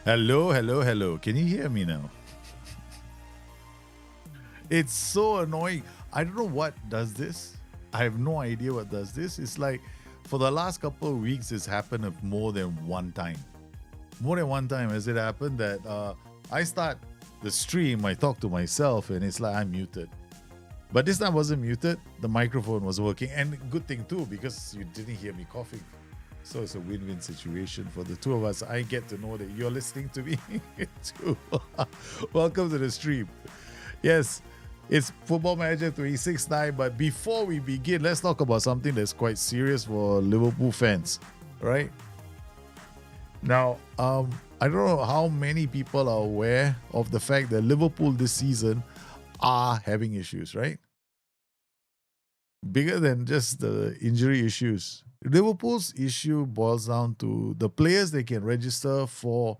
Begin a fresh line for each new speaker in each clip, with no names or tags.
Hello, hello, hello. Can you hear me now? It's so annoying. I don't know what does this. I have no idea what does this. It's like for the last couple of weeks, it's happened more than one time. More than one time has it happened that I start the stream, I talk to myself, and it's like I'm muted. But this time I wasn't muted. The microphone was working, and good thing too because you didn't hear me coughing. So it's a win-win situation for the two of us. I get to know that you're listening to me too. Welcome to the stream. Yes, it's Football Manager 369. But before we begin, let's talk about something that's quite serious for Liverpool fans, right? Now, I don't know how many people are aware of the fact that Liverpool this season are having issues, right? Bigger than just the injury issues. Liverpool's issue boils down to the players they can register for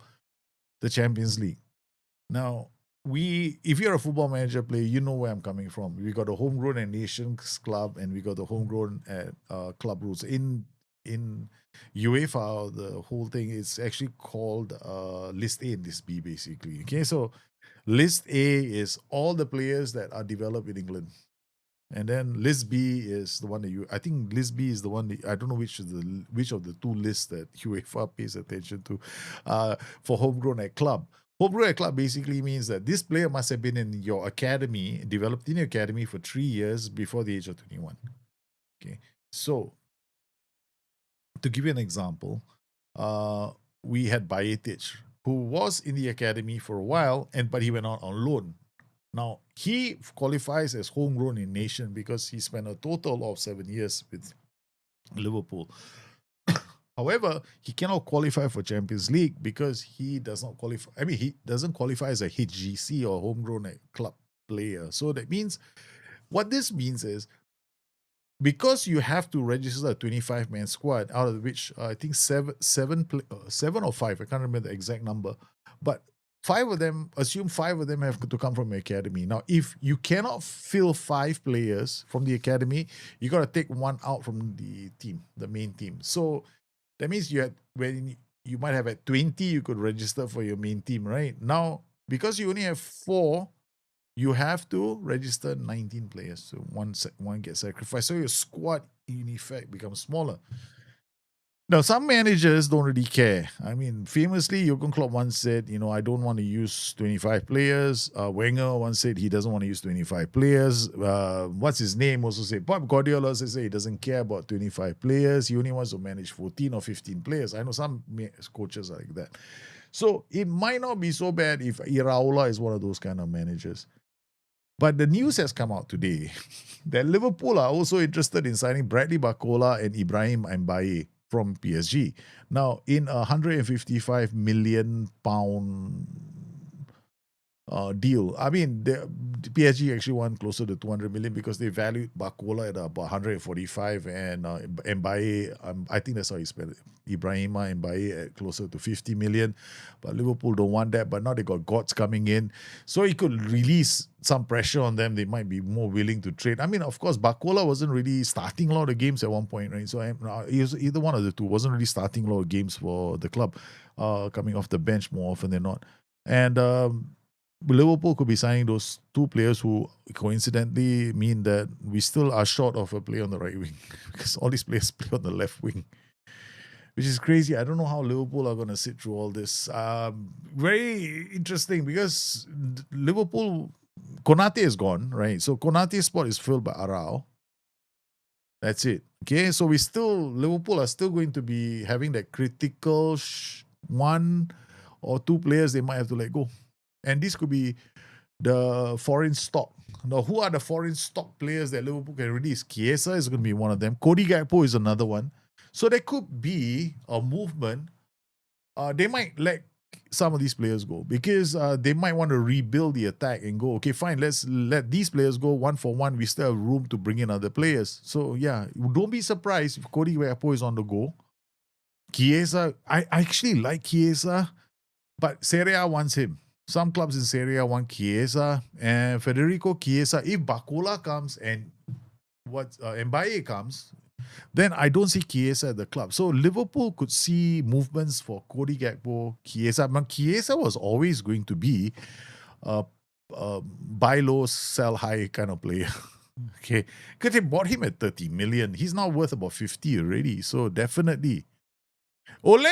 the Champions League. Now, if you're a Football Manager player, you know where I'm coming from. We got a homegrown and nations club, and we got the homegrown at club rules. In UEFA, the whole thing is actually called List A and List B, basically. Okay, so List A is all the players that are developed in England. And then List B is the one that I think List B is the one that, I don't know which of the two lists that UEFA pays attention to for homegrown at club. Homegrown at club basically means that this player must have been in your academy, developed in your academy for 3 years before the age of 21. Okay, so to give you an example, we had Bayetic, who was in the academy for a while, but he went out on loan. Now, he qualifies as homegrown in nation because he spent a total of 7 years with Liverpool. However, he cannot qualify for Champions League because he does not qualify. I mean, he doesn't qualify as a HGC or homegrown club player. So that means, what this means is, because you have to register a 25-man squad, out of which I think seven or five, I can't remember the exact number, but assume five of them have to come from the academy. Now, if you cannot fill 5 players from the academy, you got to take one out from the team, the main team. So that means when you might have at 20, you could register for your main team, right? Now, because you only have 4, you have to register 19 players. So one gets sacrificed. So your squad, in effect, becomes smaller. Now, some managers don't really care. I mean, famously, Jurgen Klopp once said, I don't want to use 25 players. Wenger once said he doesn't want to use 25 players. What's his name also said? Pep Guardiola also said he doesn't care about 25 players. He only wants to manage 14 or 15 players. I know some coaches are like that. So it might not be so bad if Iraola is one of those kind of managers. But the news has come out today that Liverpool are also interested in signing Bradley Barcola and Ibrahim Mbaye from PSG. Now, in a £155 million deal, I mean, the PSG actually won closer to 200 million because they valued Barcola at about 145 and Mbaye, I think that's how he spelled it, Ibrahima Mbaye at closer to 50 million. But Liverpool don't want that. But now they got Gods coming in, so he could release some pressure on them. They might be more willing to trade. I mean, of course, Barcola wasn't really starting a lot of games at one point, right? So he was either one of the two. Wasn't really starting a lot of games for the club, coming off the bench more often than not. And Liverpool could be signing those 2 players who coincidentally mean that we still are short of a player on the right wing because all these players play on the left wing, which is crazy. I don't know how Liverpool are going to sit through all this. Very interesting because Liverpool, Konate is gone, right? So Konate's spot is filled by Arao. That's it. Okay, so Liverpool are still going to be having that critical 1 or 2 players they might have to let go. And this could be the foreign stock. Now, who are the foreign stock players that Liverpool can release? Chiesa is going to be one of them. Cody Gakpo is another one. So there could be a movement. They might let some of these players go because they might want to rebuild the attack and go, okay, fine, let's let these players go 1 for 1. We still have room to bring in other players. So, yeah, don't be surprised if Cody Gakpo is on the go. Chiesa, I actually like Chiesa, but Serie A wants him. Some clubs in Serie A want Chiesa and Federico Chiesa. If Barcola comes and Mbaye comes, then I don't see Chiesa at the club. So Liverpool could see movements for Cody Gakpo, Chiesa. But Chiesa was always going to be a, buy low, sell high kind of player. Okay, because they bought him at 30 million. He's now worth about 50 already. So definitely. Ole!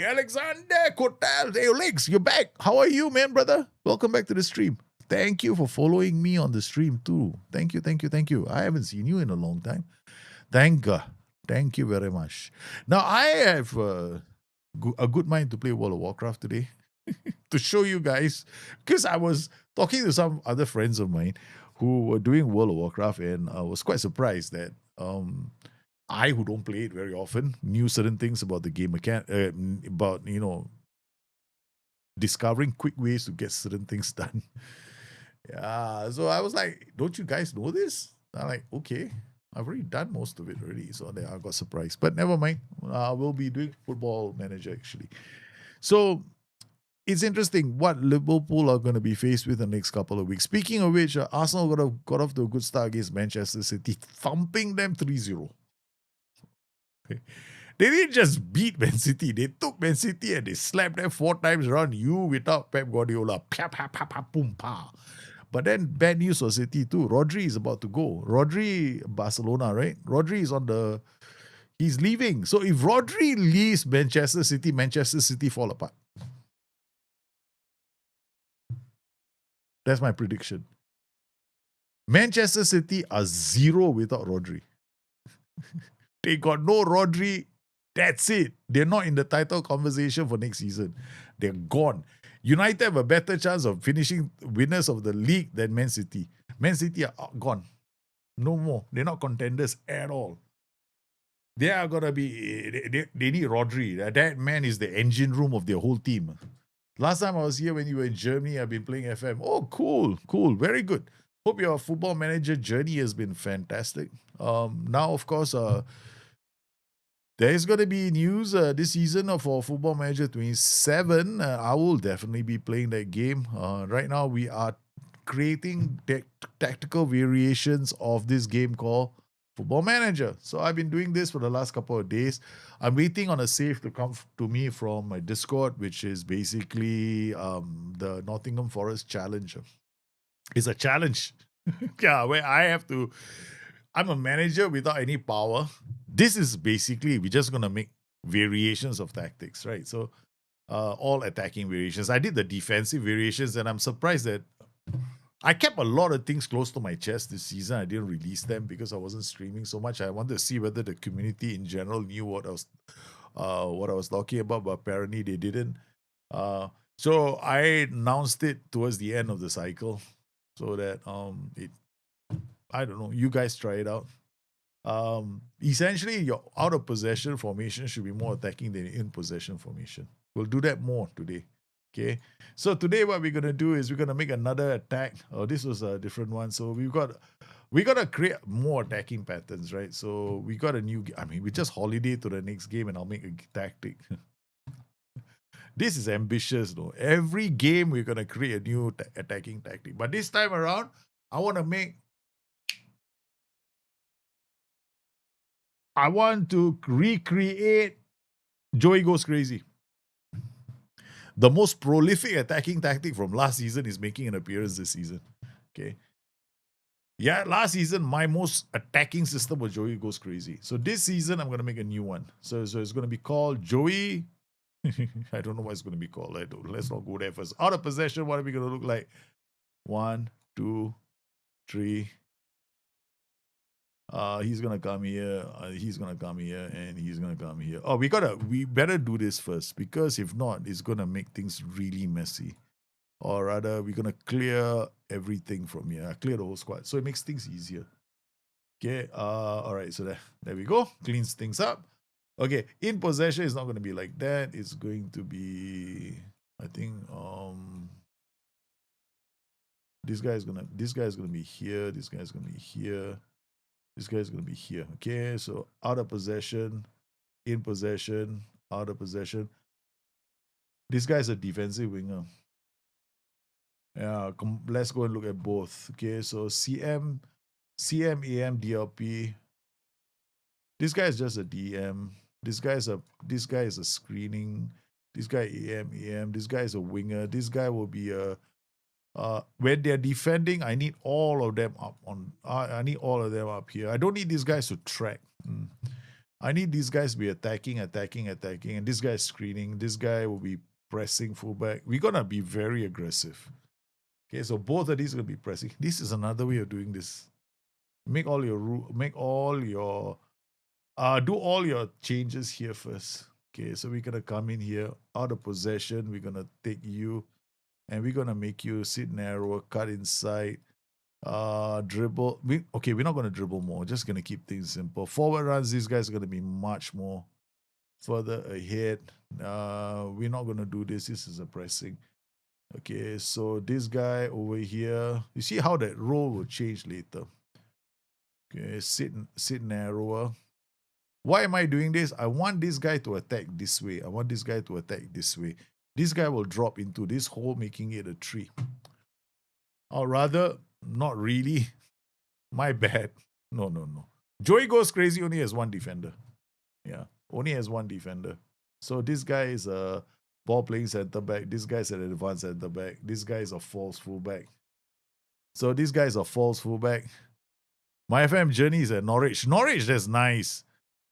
Alexander Kotal. Hey, Alex, you're back. How are you, man, brother? Welcome back to the stream. Thank you for following me on the stream too. Thank you, thank you, thank you. I haven't seen you in a long time. Thank God. Thank you very much. Now, I have a good mind to play World of Warcraft today to show you guys, because I was talking to some other friends of mine who were doing World of Warcraft, and I was quite surprised that I, who don't play it very often, knew certain things about the game, about, discovering quick ways to get certain things done. Yeah, so I was like, don't you guys know this? I'm like, okay, I've already done most of it already. So then I got surprised. But never mind. We'll be doing Football Manager actually. So it's interesting what Liverpool are going to be faced with the next couple of weeks. Speaking of which, Arsenal got off to a good start against Manchester City, thumping them 3-0. Okay. They didn't just beat Man City. They took Man City and they slapped them 4 times around you without Pep Guardiola. Pa, pa, pa, pa, boom, pa. But then bad news for City too. Rodri is about to go. Rodri, Barcelona, right? Rodri is he's leaving. So if Rodri leaves Manchester City fall apart. That's my prediction. Manchester City are 0 without Rodri. They got no Rodri. That's it. They're not in the title conversation for next season. They're gone. United have a better chance of finishing winners of the league than Man City. Man City are gone. No more. They're not contenders at all. They are going to be... They need Rodri. That man is the engine room of their whole team. Last time I was here when you were in Germany, I've been playing FM. Oh, cool. Very good. Hope your Football Manager journey has been fantastic. Now, of course... there's going to be news this season for Football Manager 27. I will definitely be playing that game. Right now, we are creating tactical variations of this game called Football Manager. So I've been doing this for the last couple of days. I'm waiting on a save to come to me from my Discord, which is basically the Nottingham Forest Challenge. It's a challenge. Yeah, where I have to... I'm a manager without any power. This is basically, we're just going to make variations of tactics, right? So all attacking variations. I did the defensive variations, and I'm surprised that I kept a lot of things close to my chest this season. I didn't release them because I wasn't streaming so much. I wanted to see whether the community in general knew what I was talking about, but apparently they didn't. So I announced it towards the end of the cycle so that I don't know, you guys try it out. Essentially, your out of possession formation should be more attacking than in possession formation. We'll do that more today. Okay. So today what we're gonna do is we're gonna make another attack. Oh, this was a different one. So we gotta create more attacking patterns, right? So we got a new. We just holiday to the next game, and I'll make a tactic. This is ambitious, though. Every game we're gonna create a new attacking tactic, but this time around, I want to recreate Joey Goes Crazy. The most prolific attacking tactic from last season is making an appearance this season. Okay. Yeah, last season, my most attacking system was Joey Goes Crazy. So this season, I'm going to make a new one. So it's going to be called Joey. I don't know what it's going to be called. Let's not go there first. Out of possession, what are we going to look like? 1, 2, 3. He's gonna come here. He's gonna come here, and he's gonna come here. Oh, we better do this first, because if not, it's gonna make things really messy. Or rather, we're gonna clear everything from here. Clear the whole squad, so it makes things easier. Okay. All right. So there we go. Cleans things up. Okay. In possession, it's not gonna be like that. It's going to be, I think, this guy is gonna be here. This guy is gonna be here. This guy's going to be here. Okay, so out of possession, in possession, out of possession. This guy's a defensive winger. Yeah, let's go and look at both. Okay, so CM, AM, DLP. This guy is just a DM. This guy is a screening. This guy AM. This guy is a winger. This guy will be a when they're defending, I need all of them up on. I need all of them up here. I don't need these guys to track. I need these guys to be attacking, and this guy is screening. This guy will be pressing fullback. We're gonna be very aggressive. Okay, so both of these are gonna be pressing. This is another way of doing this. Do all your changes here first. Okay, so we're gonna come in here, out of possession. We're gonna take you, and we're gonna make you sit narrower, cut inside, dribble. We're not gonna dribble more. Just gonna keep things simple. Forward runs, these guys are gonna be much more further ahead. We're not gonna do this. This is a pressing. Okay, so this guy over here, you see how that role will change later. Okay, sit narrower. Why am I doing this? I want this guy to attack this way. This guy will drop into this hole, making it a 3. Or rather, not really. My bad. No. Joey Goes Crazy only has one defender. Yeah, only has one defender. So this guy is a ball-playing centre-back. This guy is an advanced centre-back. This guy is a false full-back. So this guy is a false full-back. My FM journey is at Norwich. Norwich, that's nice.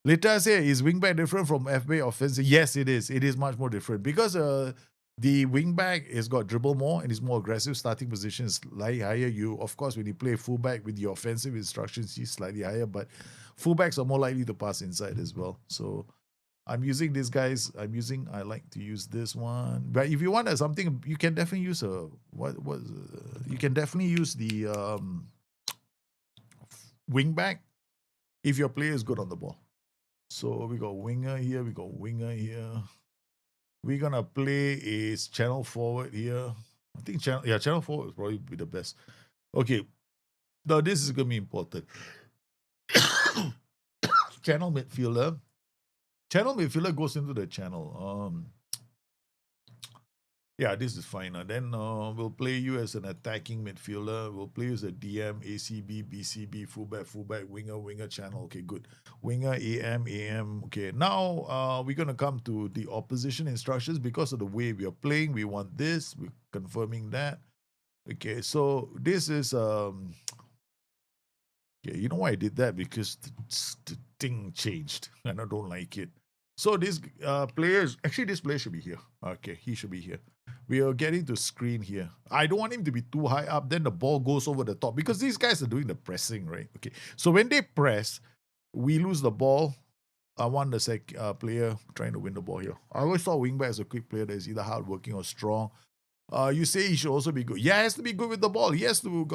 Later say, is wingback different from FB offensive? Yes, it is. It is much more different because the wingback has got dribble more and is more aggressive. Starting position is slightly higher. Of course, when you play fullback with your offensive instructions, he's slightly higher, but fullbacks are more likely to pass inside as well. So I'm using these guys. I like to use this one. But if you want something, you can definitely use you can definitely use the wingback if your player is good on the ball. So we got winger here. We're gonna play a channel forward here. I think channel forward will probably be the best. Okay, now this is gonna be important. Channel midfielder. Channel midfielder goes into the channel. This is fine. Then we'll play you as an attacking midfielder. We'll play you as a DM, ACB, BCB, fullback, winger, channel. Okay, good. Winger, AM. Okay, now we're going to come to the opposition instructions because of the way we are playing. We want this. We're confirming that. Okay, so this is... you know why I did that? Because the thing changed and I don't like it. So this player should be here. Okay, he should be here. We are getting to screen here. I don't want him to be too high up. Then the ball goes over the top because these guys are doing the pressing, right? Okay, so when they press, we lose the ball. I want the player trying to win the ball here. I always thought wingback is a quick player that is either hardworking or strong. You say he should also be good. Yeah, he has to be good with the ball. He has to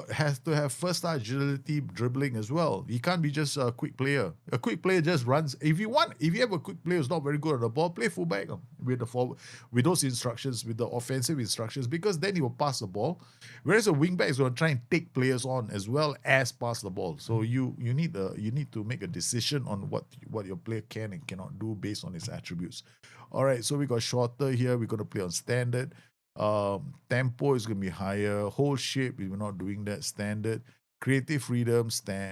have first agility, dribbling as well. He can't be just a quick player. A quick player just runs. If you have a quick player who's not very good on the ball, play fullback with the forward, with those instructions, with the offensive instructions, because then he will pass the ball. Whereas a wingback is going to try and take players on as well as pass the ball. So you need to make a decision on what your player can and cannot do based on his attributes. All right, so we got shorter here. We're going to play on standard. Tempo is going to be higher. Whole shape, we're not doing that. Standard. Creative freedom,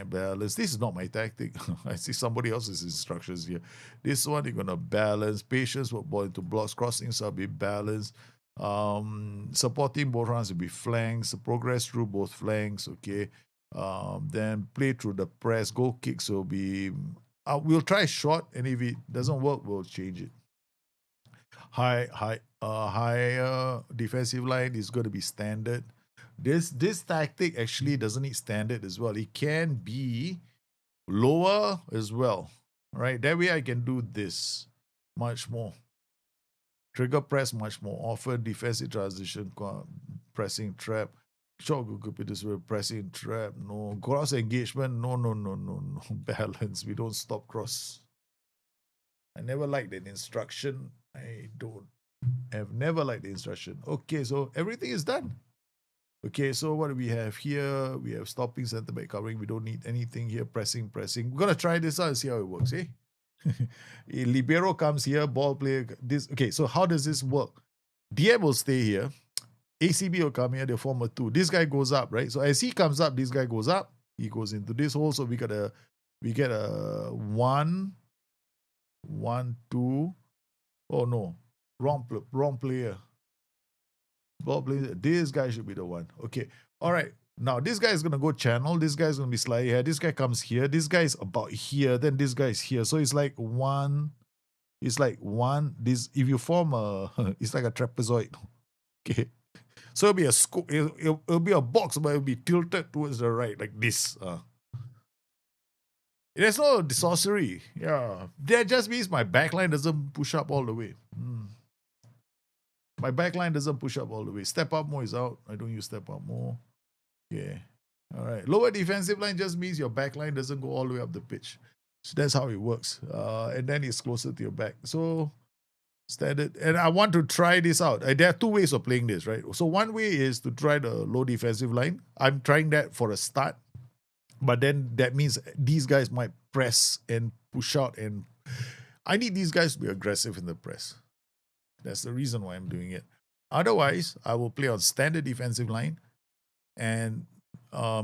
balance. This is not my tactic. I see somebody else's instructions here. This one, you're going to balance. Patience will ball into blocks. Crossings will be balanced. Supporting both runs will be flanks. Progress through both flanks. Okay. Then play through the press. Goal kicks will be... we'll try short, and if it doesn't work, we'll change it. Higher defensive line is going to be standard. This tactic actually doesn't need standard as well. It can be lower as well, right? That way I can do this much more. Trigger press much more often. Defensive transition, pressing trap. Short this way, pressing trap. No cross engagement. No. Balance. We don't stop cross. I never liked that instruction. I've never liked the instruction. Okay, so everything is done. Okay, so what do we have here? We have stopping, center back covering. We don't need anything here. Pressing. We're going to try this out and see how it works, eh? Libero comes here, ball player. Okay, so how does this work? DM will stay here. ACB will come here, they form a 2. This guy goes up, right? So as he comes up, this guy goes up. He goes into this hole, so we got to We get a 1, 1, 2. Oh no, wrong player. Ball player. This guy should be the one. Okay. All right. Now this guy is gonna go channel. This guy is gonna be slightly here. This guy comes here. This guy is about here. Then this guy is here. So it's like one. It's like one. This if you form a, it's like a trapezoid. Okay. So it'll be a scope. It'll be a box, but it'll be tilted towards the right, like this. There's no sorcery. Yeah. That just means my backline doesn't push up all the way. My backline doesn't push up all the way. Step up more is out. I don't use step up more. Yeah. All right. Lower defensive line just means your backline doesn't go all the way up the pitch. So that's how it works. And then it's closer to your back. So standard. And I want to try this out. There are two ways of playing this, right? So one way is to try the low defensive line. I'm trying that for a start. But then that means these guys might press and push out. And I need these guys to be aggressive in the press. That's the reason why I'm doing it. Otherwise, I will play on standard defensive line and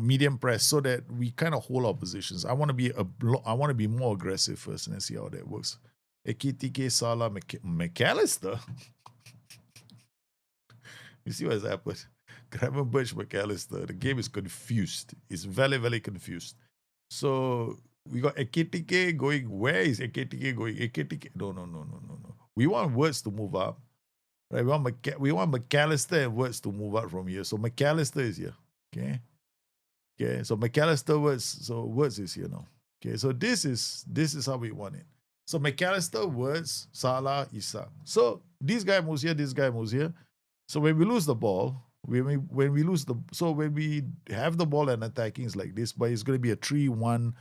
medium press so that we kind of hold our positions. I want to be more aggressive first and then see how that works. Ekitike, Salah, McAllister. You see what's happened? Gravenberch, McAllister. The game is confused. It's very, very confused. So we got Ekitike going. Where is Ekitike going? Ekitike. No. We want words to move up. Right? We want McAllister and words to move up from here. So McAllister is here. Okay. So McAllister words. So words is here now. Okay. So this is how we want it. So McAllister, words, Salah, Isak. So this guy moves here. This guy moves here. So when we lose the ball, when we have the ball and attacking is like this, but it's going to be a 3-1.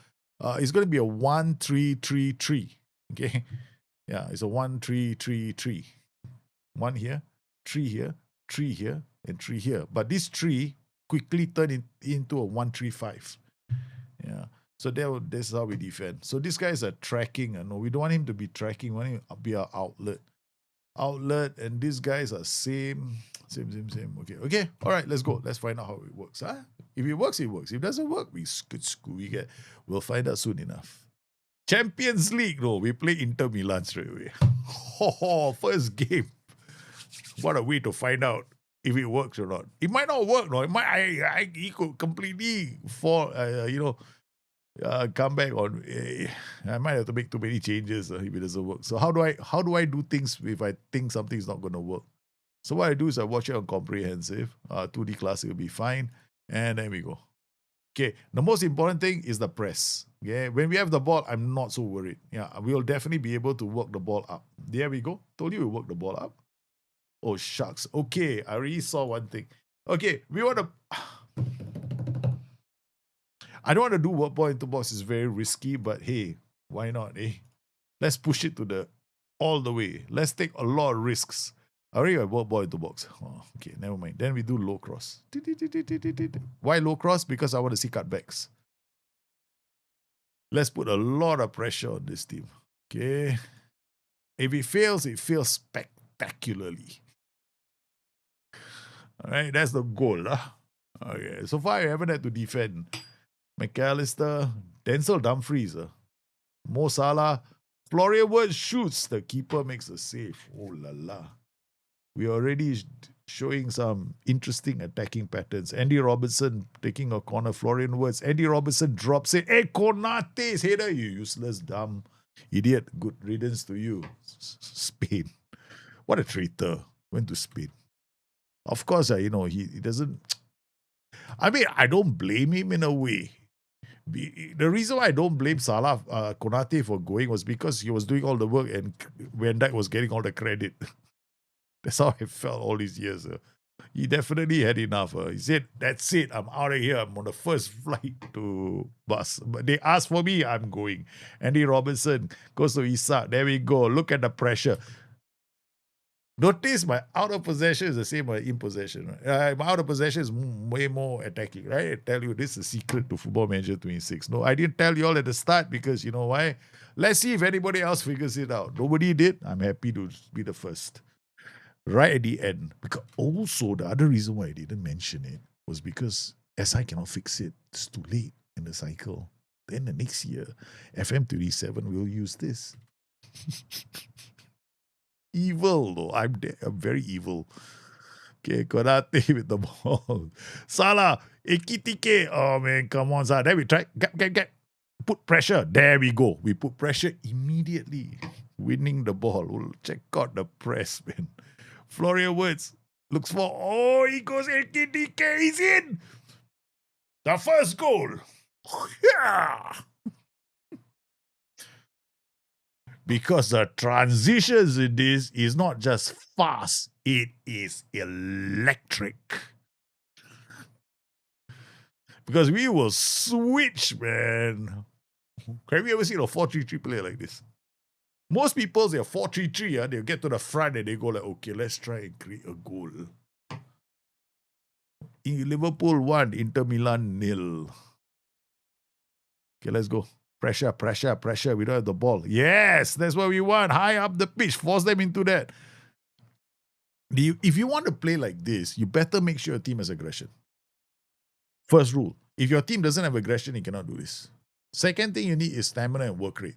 It's going to be a 1-3-3-3. Okay. Yeah, it's a 1-3-3-3. 1 here, 3 here, 3 here, and 3 here. But this 3 quickly turned into a 1-3-5. Yeah. So this is how we defend. So these guys are tracking. No, we don't want him to be tracking. We want him to be our outlet. And these guys are same. Okay. All right, let's go. Let's find out how it works. If it works, it works. If it doesn't work, we'll find out soon enough. Champions League, no, we play Inter Milan straight away. First game. What a way to find out if it works or not. It might not work, no. It might. He could completely fall. Come back on. I might have to make too many changes if it doesn't work. So how do I do things if I think something's not going to work? So what I do is I watch it on comprehensive. 2D classic will be fine, and then we go. Okay, the most important thing is the press. Okay, when we have the ball, I'm not so worried. Yeah, we'll definitely be able to work the ball up. There we go. Told you we work the ball up. Oh, shucks. Okay, I already saw one thing. Okay, we want to... I don't want to do work ball into box. It's very risky, but hey, why not, eh? Let's push it to all the way. Let's take a lot of risks. I already have work ball into box. Oh, okay, never mind. Then we do low cross. Why low cross? Because I want to see cutbacks. Let's put a lot of pressure on this team. Okay. If it fails spectacularly. All right, that's the goal. Okay, so far I haven't had to defend. McAllister, Denzel Dumfries, Mo Salah, Florian Wirtz shoots. The keeper makes a save. Oh la la. We're already showing some interesting attacking patterns. Andy Robertson taking a corner. Florian Wirtz. Andy Robertson drops it. Hey, Konate's header, you useless, dumb idiot. Good riddance to you. Spain. What a traitor. Went to Spain. Of course, he doesn't... I mean, I don't blame him in a way. The reason why I don't blame Salah, Konate for going was because he was doing all the work and Van Dijk was getting all the credit. That's how I felt all these years. He definitely had enough. He said, that's it, I'm out of here. I'm on the first flight to bus. But they asked for me, I'm going. Andy Robertson goes to Isak. There we go. Look at the pressure. Notice my out of possession is the same as in possession. Right? My out of possession is way more attacking, right? I tell you, this is a secret to Football Manager 26. No, I didn't tell you all at the start because you know why? Let's see if anybody else figures it out. Nobody did. I'm happy to be the first. Right at the end. Because also, the other reason why I didn't mention it was because SI cannot fix it. It's too late in the cycle. Then the next year, FM27 will use this. Evil, though. I'm very evil. Okay, Konate with the ball. Salah, Ekitike. Oh, man, come on, Salah. Then we try. Get. Put pressure. There we go. We put pressure immediately. Winning the ball. We'll check out the press, man. Florian Wirtz looks for. Oh, he goes Ekitike. He's in. The first goal. Yeah. Because the transitions in this is not just fast, it is electric. Because we will switch, man. Have you ever seen a 4-3-3 player like this? Most people, they're 4-3-3, they'll get to the front and they go like, okay, let's try and create a goal. In Liverpool 1, Inter Milan 0. Okay, let's go. Pressure. We don't have the ball. Yes, that's what we want. High up the pitch. Force them into that. If you want to play like this, you better make sure your team has aggression. First rule. If your team doesn't have aggression, you cannot do this. Second thing you need is stamina and work rate.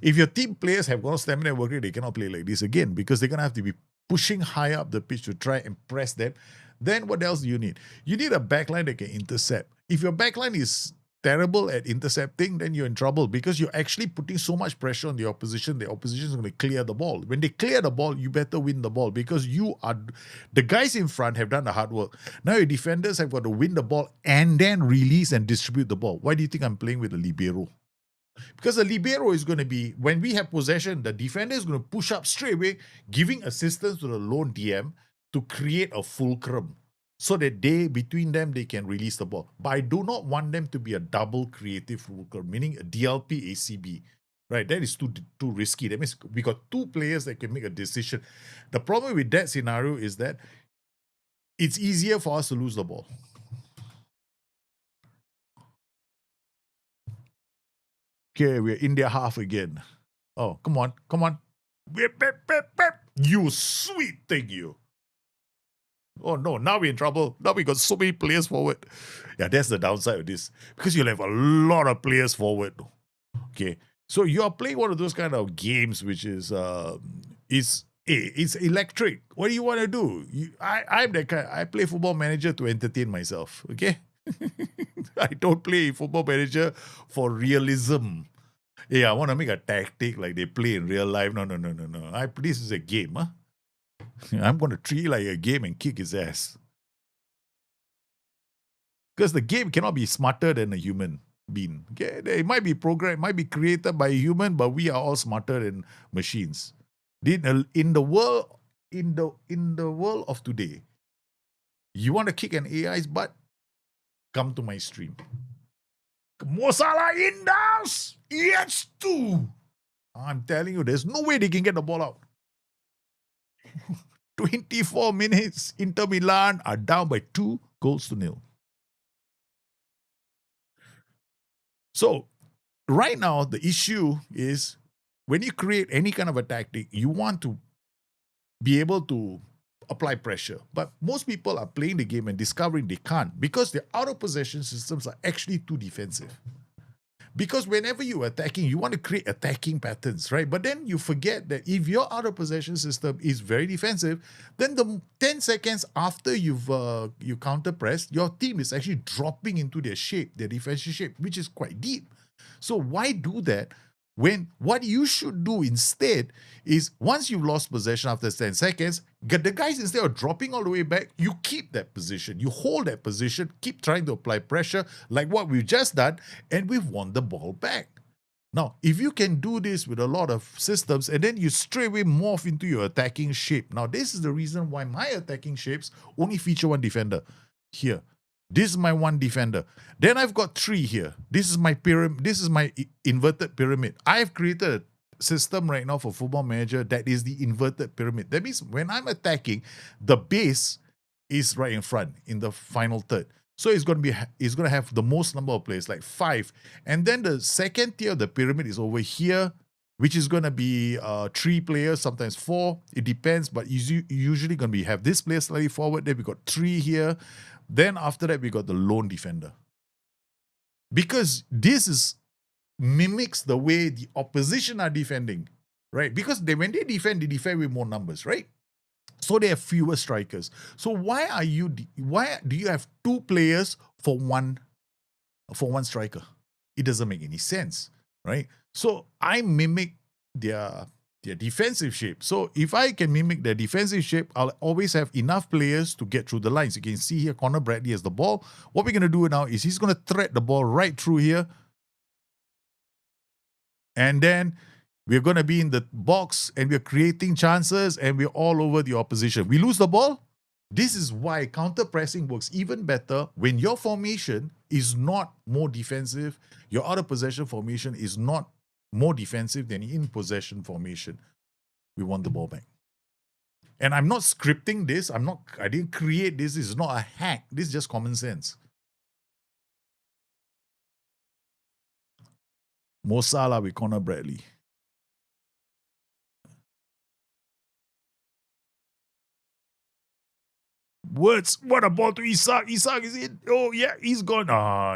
If your team players have got stamina and work rate, they cannot play like this again because they're going to have to be pushing high up the pitch to try and press them. Then what else do you need? You need a backline that can intercept. If your backline is terrible at intercepting, then you're in trouble because you're actually putting so much pressure on the opposition is going to clear the ball. When they clear the ball, you better win the ball because the guys in front have done the hard work. Now your defenders have got to win the ball and then release and distribute the ball. Why do you think I'm playing with a libero? Because the libero is going to be, when we have possession, the defender is going to push up straight away, giving assistance to the lone DM to create a fulcrum. So that between them, they can release the ball. But I do not want them to be a double creative fulcrum, meaning a DLP ACB. Right? That is too risky. That means we got two players that can make a decision. The problem with that scenario is that it's easier for us to lose the ball. Okay, we're in their half again. Oh, come on. You sweet thing, you. Oh no, now we're in trouble. Now we got so many players forward. Yeah, that's the downside of this. Because you'll have a lot of players forward. Okay. So you're playing one of those kind of games which is it's electric. What do you want to do? I'm that kind. I play Football Manager to entertain myself. Okay? I don't play Football Manager for realism. Yeah, I want to make a tactic like they play in real life. No. This is a game, huh? I'm going to treat it like a game and kick his ass. Because the game cannot be smarter than a human being. Okay? It might be programmed, might be created by a human, but we are all smarter than machines. In the world of today, you want to kick an AI's butt? Come to my stream. Mo Salah in the house. Yes, too. I'm telling you, there's no way they can get the ball out. 24 minutes, Inter Milan are down by 2-0. So, right now, the issue is when you create any kind of a tactic, you want to be able to apply pressure. But most people are playing the game and discovering they can't because their out-of-possession systems are actually too defensive. Because whenever you're attacking, you want to create attacking patterns, right? But then you forget that if your out-of-possession system is very defensive, then the 10 seconds after you counter-press, your team is actually dropping into their shape, their defensive shape, which is quite deep. So why do that when what you should do instead is once you've lost possession after 10 seconds, get the guys, instead of dropping all the way back, you keep that position. You hold that position, keep trying to apply pressure like what we've just done, and we've won the ball back. Now, if you can do this with a lot of systems and then you straight away morph into your attacking shape. Now, this is the reason why my attacking shapes only feature one defender. Here. This is my one defender. Then I've got 3 here. This is my pyramid. This is my inverted pyramid. I've created a system right now for Football Manager that is the inverted pyramid. That means when I'm attacking, the base is right in front in the final third. So it's going to have the most number of players, like 5. And then the second tier of the pyramid is over here, which is going to be 3 players, sometimes 4. It depends, but usually going to have this player slightly forward. Then we got 3 here. Then after that, we got the lone defender. because this mimics the way the opposition are defending, right? Because when they defend with more numbers, right? So they have fewer strikers. So why do you have two players for one striker? It doesn't make any sense, right? So I mimic their defensive shape. So if I can mimic their defensive shape, I'll always have enough players to get through the lines. You can see here, Connor Bradley has the ball. What we're going to do now is he's going to thread the ball right through here. And then we're going to be in the box and we're creating chances and we're all over the opposition. We lose the ball. This is why counter-pressing works even better when your formation is not more defensive. Your out-of-possession formation is not more defensive than in-possession formation. We want the ball back. And I'm not scripting this. I didn't create this. This is not a hack. This is just common sense. Mo Salah with Connor Bradley. Words, what a ball to Isak. Isak is it? Oh, yeah, he's gone.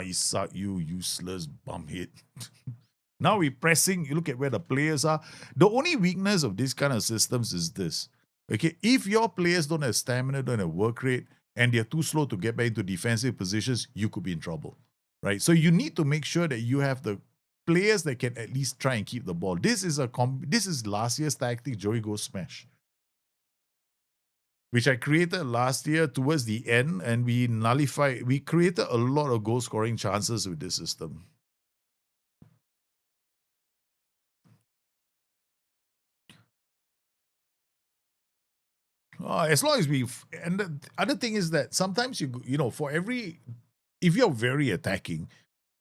Isak, you useless bumhead. Now we're pressing. You look at where the players are. The only weakness of this kind of systems is this. Okay, if your players don't have stamina, don't have work rate, and they're too slow to get back into defensive positions, you could be in trouble, right? So you need to make sure that you have the players that can at least try and keep the ball. This is last year's tactic, Joey Go Smash, which I created last year towards the end, and we created a lot of goal scoring chances with this system. As long as and the other thing is that sometimes if you're very attacking,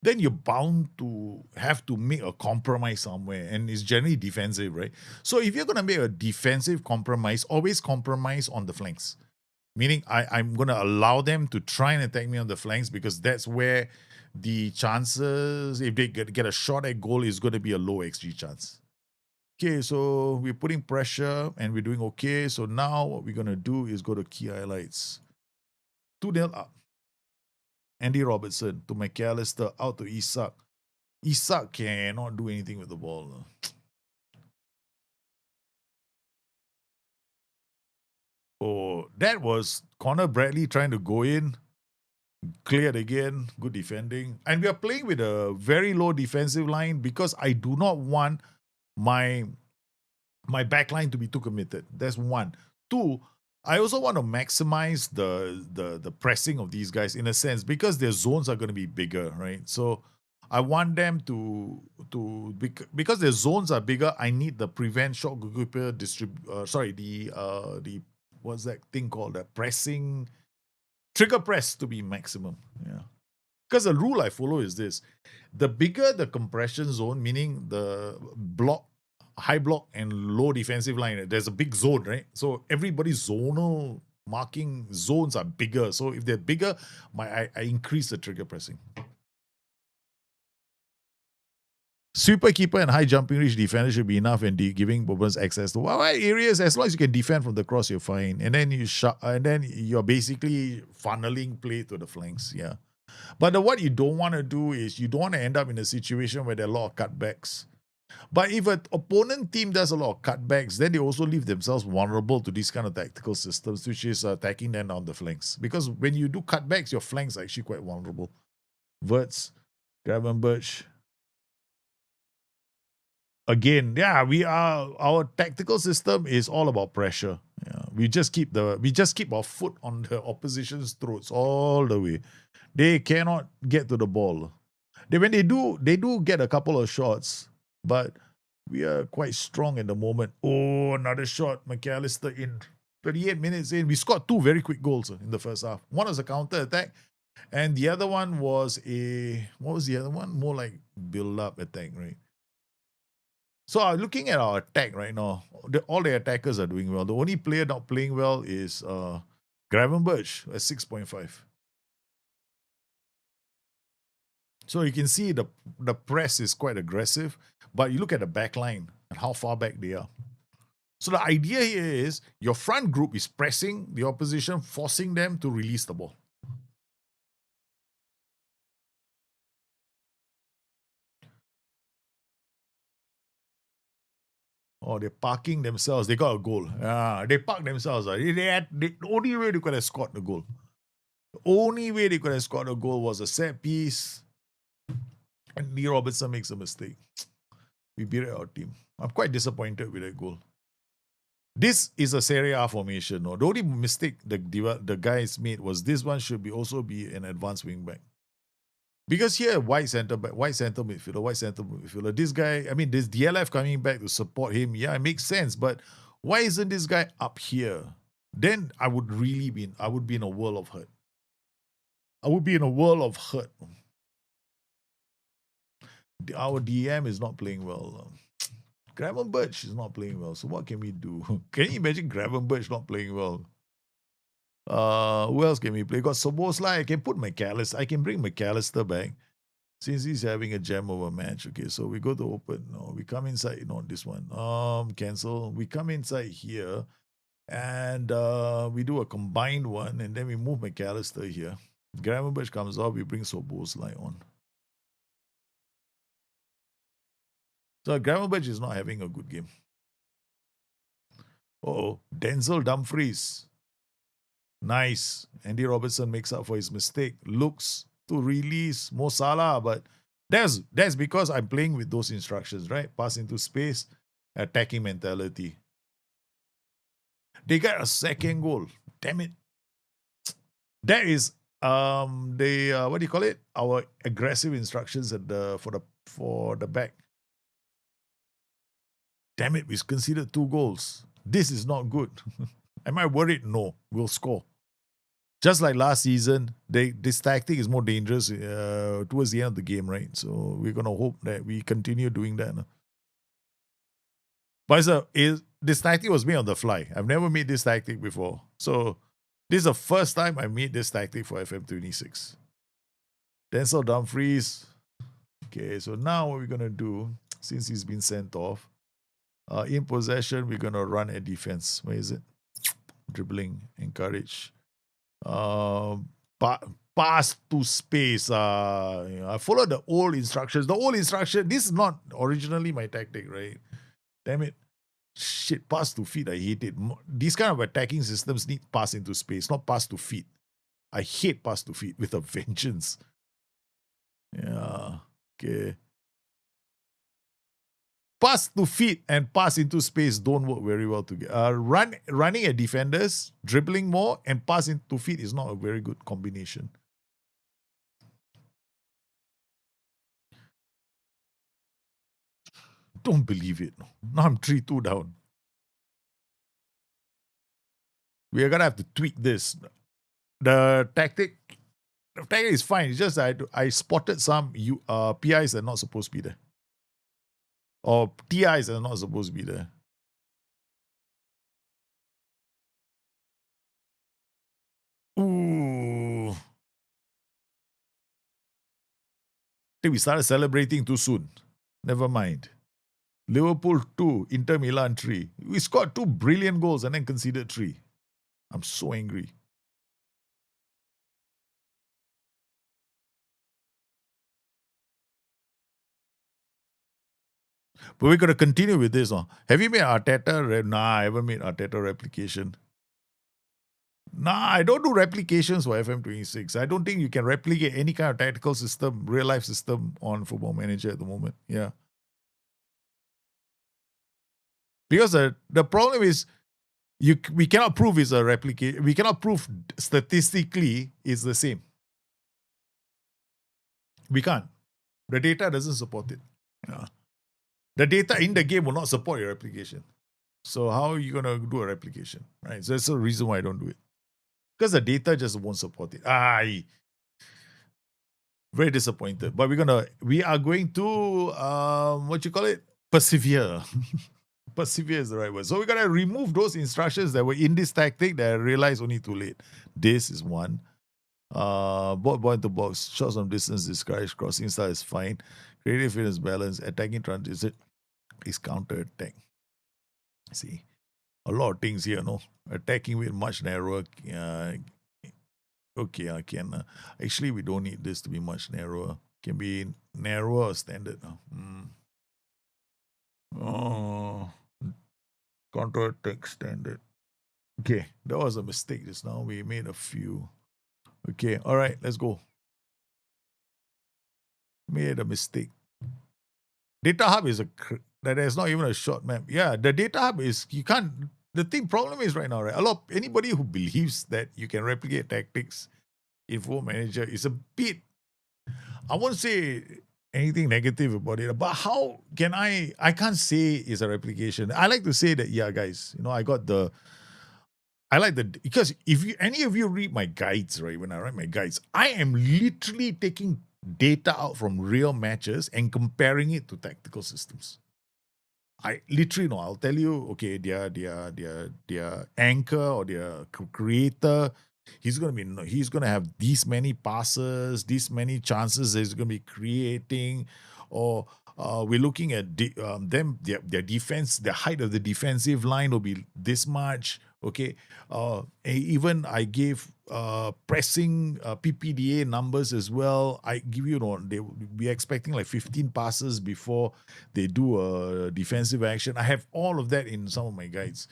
then you're bound to have to make a compromise somewhere, and it's generally defensive, right? So if you're going to make a defensive compromise, always compromise on the flanks. Meaning I'm going to allow them to try and attack me on the flanks because that's where the chances, if they get a shot at goal, is going to be a low XG chance. Okay, so we're putting pressure and we're doing okay. So now what we're going to do is go to key highlights. 2-0 up. Andy Robertson to McAllister, out to Isak. Isak cannot do anything with the ball. Oh, that was Connor Bradley trying to go in. Cleared again. Good defending. And we are playing with a very low defensive line because I do not want my back line to be too committed. That's one. Two, I also want to maximize the pressing of these guys in a sense because their zones are going to be bigger, right? So I want them to because their zones are bigger. I need the prevent shot goalkeeper the what's that thing called? The pressing trigger press to be maximum. Yeah. Because the rule I follow is this: the bigger the compression zone, meaning the high block and low defensive line, there's a big zone, right? So everybody's zonal marking zones are bigger. So if they're bigger, I increase the trigger pressing. Sweeper, keeper, and high jumping reach defender should be enough and giving opponents access to wide areas. As long as you can defend from the cross, you're fine. And then you're basically funneling play to the flanks. Yeah. But what you don't want to do is you don't want to end up in a situation where there are a lot of cutbacks. But if an opponent team does a lot of cutbacks, then they also leave themselves vulnerable to these kind of tactical systems, which is attacking them on the flanks. Because when you do cutbacks, your flanks are actually quite vulnerable. Verts, Gravenberch. Again, yeah, our tactical system is all about pressure. Yeah, we just keep our foot on the opposition's throats all the way. They cannot get to the ball. When they do get a couple of shots, but we are quite strong at the moment. Oh, another shot. McAllister in 38 minutes in. We scored 2 very quick goals in the first half. One was a counter attack, and the other one was what was the other one? More like build-up attack, right? So looking at our attack right now, all the attackers are doing well. The only player not playing well is Gravenberch at 6.5. So you can see the press is quite aggressive, but you look at the back line and how far back they are. So the idea here is your front group is pressing the opposition, forcing them to release the ball. or they're parking themselves. They got a goal. They parked themselves. The only way they could have scored the goal. The only way they could have scored a goal was a set piece. And Lee Robertson makes a mistake. We beat our team. I'm quite disappointed with that goal. This is a Serie A formation. No? The only mistake the guys made was this one should also be an advanced wing back. Because here, white centre midfielder. This guy, this DLF coming back to support him. Yeah, it makes sense. But why isn't this guy up here? Then I would be in a world of hurt. Our DM is not playing well. Gravenberch is not playing well. So what can we do? Can you imagine Gravenberch not playing well? Who else can we play? Got Soboslai. I can put McAllister. I can bring McAllister back since he's having a jam over match. Okay, so we go to open. No, we come inside. Not this one. Cancel. We come inside here and we do a combined one and then we move McAllister here. Gravenberch comes off. We bring Soboslai on. So Gravenberch is not having a good game. Denzel Dumfries. Nice. Andy Robertson makes up for his mistake. Looks to release Mo Salah, but that's because I'm playing with those instructions, right? Pass into space, attacking mentality. They got a second goal. Damn it. That is what do you call it? Our aggressive instructions for the back. Damn it, we conceded 2 goals. This is not good. Am I worried? No, we'll score. Just like last season, this tactic is more dangerous towards the end of the game, right? So we're going to hope that we continue doing that. But this tactic was made on the fly. I've never made this tactic before. So this is the first time I made this tactic for FM26. Denzel Dumfries. Okay, so now what we're going to do, since he's been sent off, in possession, we're going to run a defense. Where is it? Dribbling, encourage. Pass to space. I followed the old instructions. The old instruction, this is not originally my tactic, right? Damn it. Shit, pass to feet. I hate it. These kind of attacking systems need pass into space, not pass to feet. I hate pass to feet with a vengeance. Yeah. Okay. Pass to feet and pass into space don't work very well together. Running at defenders, dribbling more, and pass into feet is not a very good combination. Don't believe it. Now I'm 3-2 down. We are going to have to tweak this. The tactic is fine. It's just that I spotted some PIs that are not supposed to be there. Or TIs are not supposed to be there. Ooh. I think we started celebrating too soon. Never mind. Liverpool 2, Inter Milan 3. We scored 2 brilliant goals and then conceded 3. I'm so angry. But we're going to continue with this. Have you made Arteta? Nah, I haven't made Arteta replication. Nah, I don't do replications for FM26. I don't think you can replicate any kind of tactical system, real life system on Football Manager at the moment. Yeah. Because the problem is we cannot prove it's a replicate. We cannot prove statistically it's the same. We can't. The data doesn't support it. Yeah. The data in the game will not support your replication. So how are you going to do a replication? Right? So that's the reason why I don't do it. Because the data just won't support it. Very disappointed. But we are going to persevere. Persevere is the right word. So we're going to remove those instructions that were in this tactic that I realized only too late. This is one. Ball into box, shots from distance, discourage, crossing style is fine. Creative fitness balance, attacking transition is counter attack. See, a lot of things here, no? Attacking with much narrower. Okay, I can. Actually, we don't need this to be much narrower. Can be narrower or standard. Counter-attack standard. Okay, that was a mistake just now. We made a few. Okay, all right, let's go. Made a mistake. Data hub is that is not even a short map. Yeah, the data hub is you can't. The problem is right now, right? Anybody who believes that you can replicate tactics in Football Manager is a bit. I won't say anything negative about it, but how can I? I can't say it's a replication. I like to say that, yeah, guys, because if any of you read my guides, right? When I write my guides, I am literally taking data out from real matches and comparing it to tactical systems. I literally know. I'll tell you, okay, their anchor or their creator, he's gonna have these many passes, these many chances that he's gonna be creating, or we're looking at their defense, the height of the defensive line will be this much. Okay, even I gave pressing PPDA numbers as well. I give they will be expecting like 15 passes before they do a defensive action. I have all of that in some of my guides.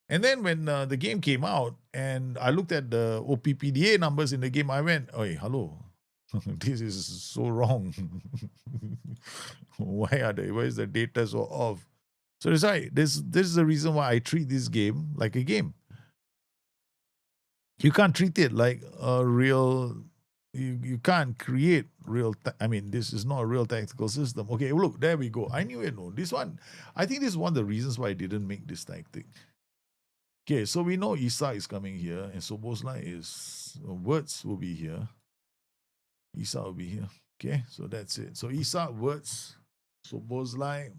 And then when the game came out and I looked at the OPPDA numbers in the game, I went, "Oi, hello, this is so wrong. Why is the data so off?" So that's why this is the reason why I treat this game like a game. You can't treat it like a real. You can't create real. This is not a real tactical system. Okay, look, there we go. I knew it. No, this one. I think this is one of the reasons why I didn't make this tactic. Okay, so we know Isak is coming here, and Soboslai Words will be here. Isak will be here. Okay, so that's it. So Isak, Words, Soboslai.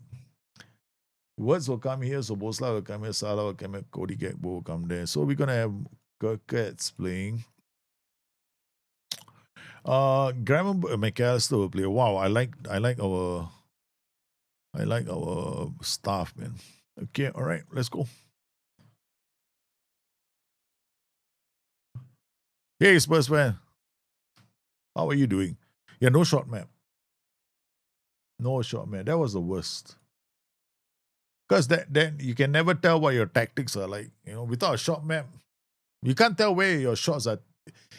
Words will come here, Soboslai will come here, Salah will come here, Cody Gakpo will come there. So we're gonna have Kirkats playing. Graham McAllister will play. Wow, I like our staff, man. Okay, all right, let's go. Hey, Spurs fan. How are you doing? Yeah, no short map. No short map. That was the worst. Because then you can never tell what your tactics are like. Without a short map, you can't tell where your shots are.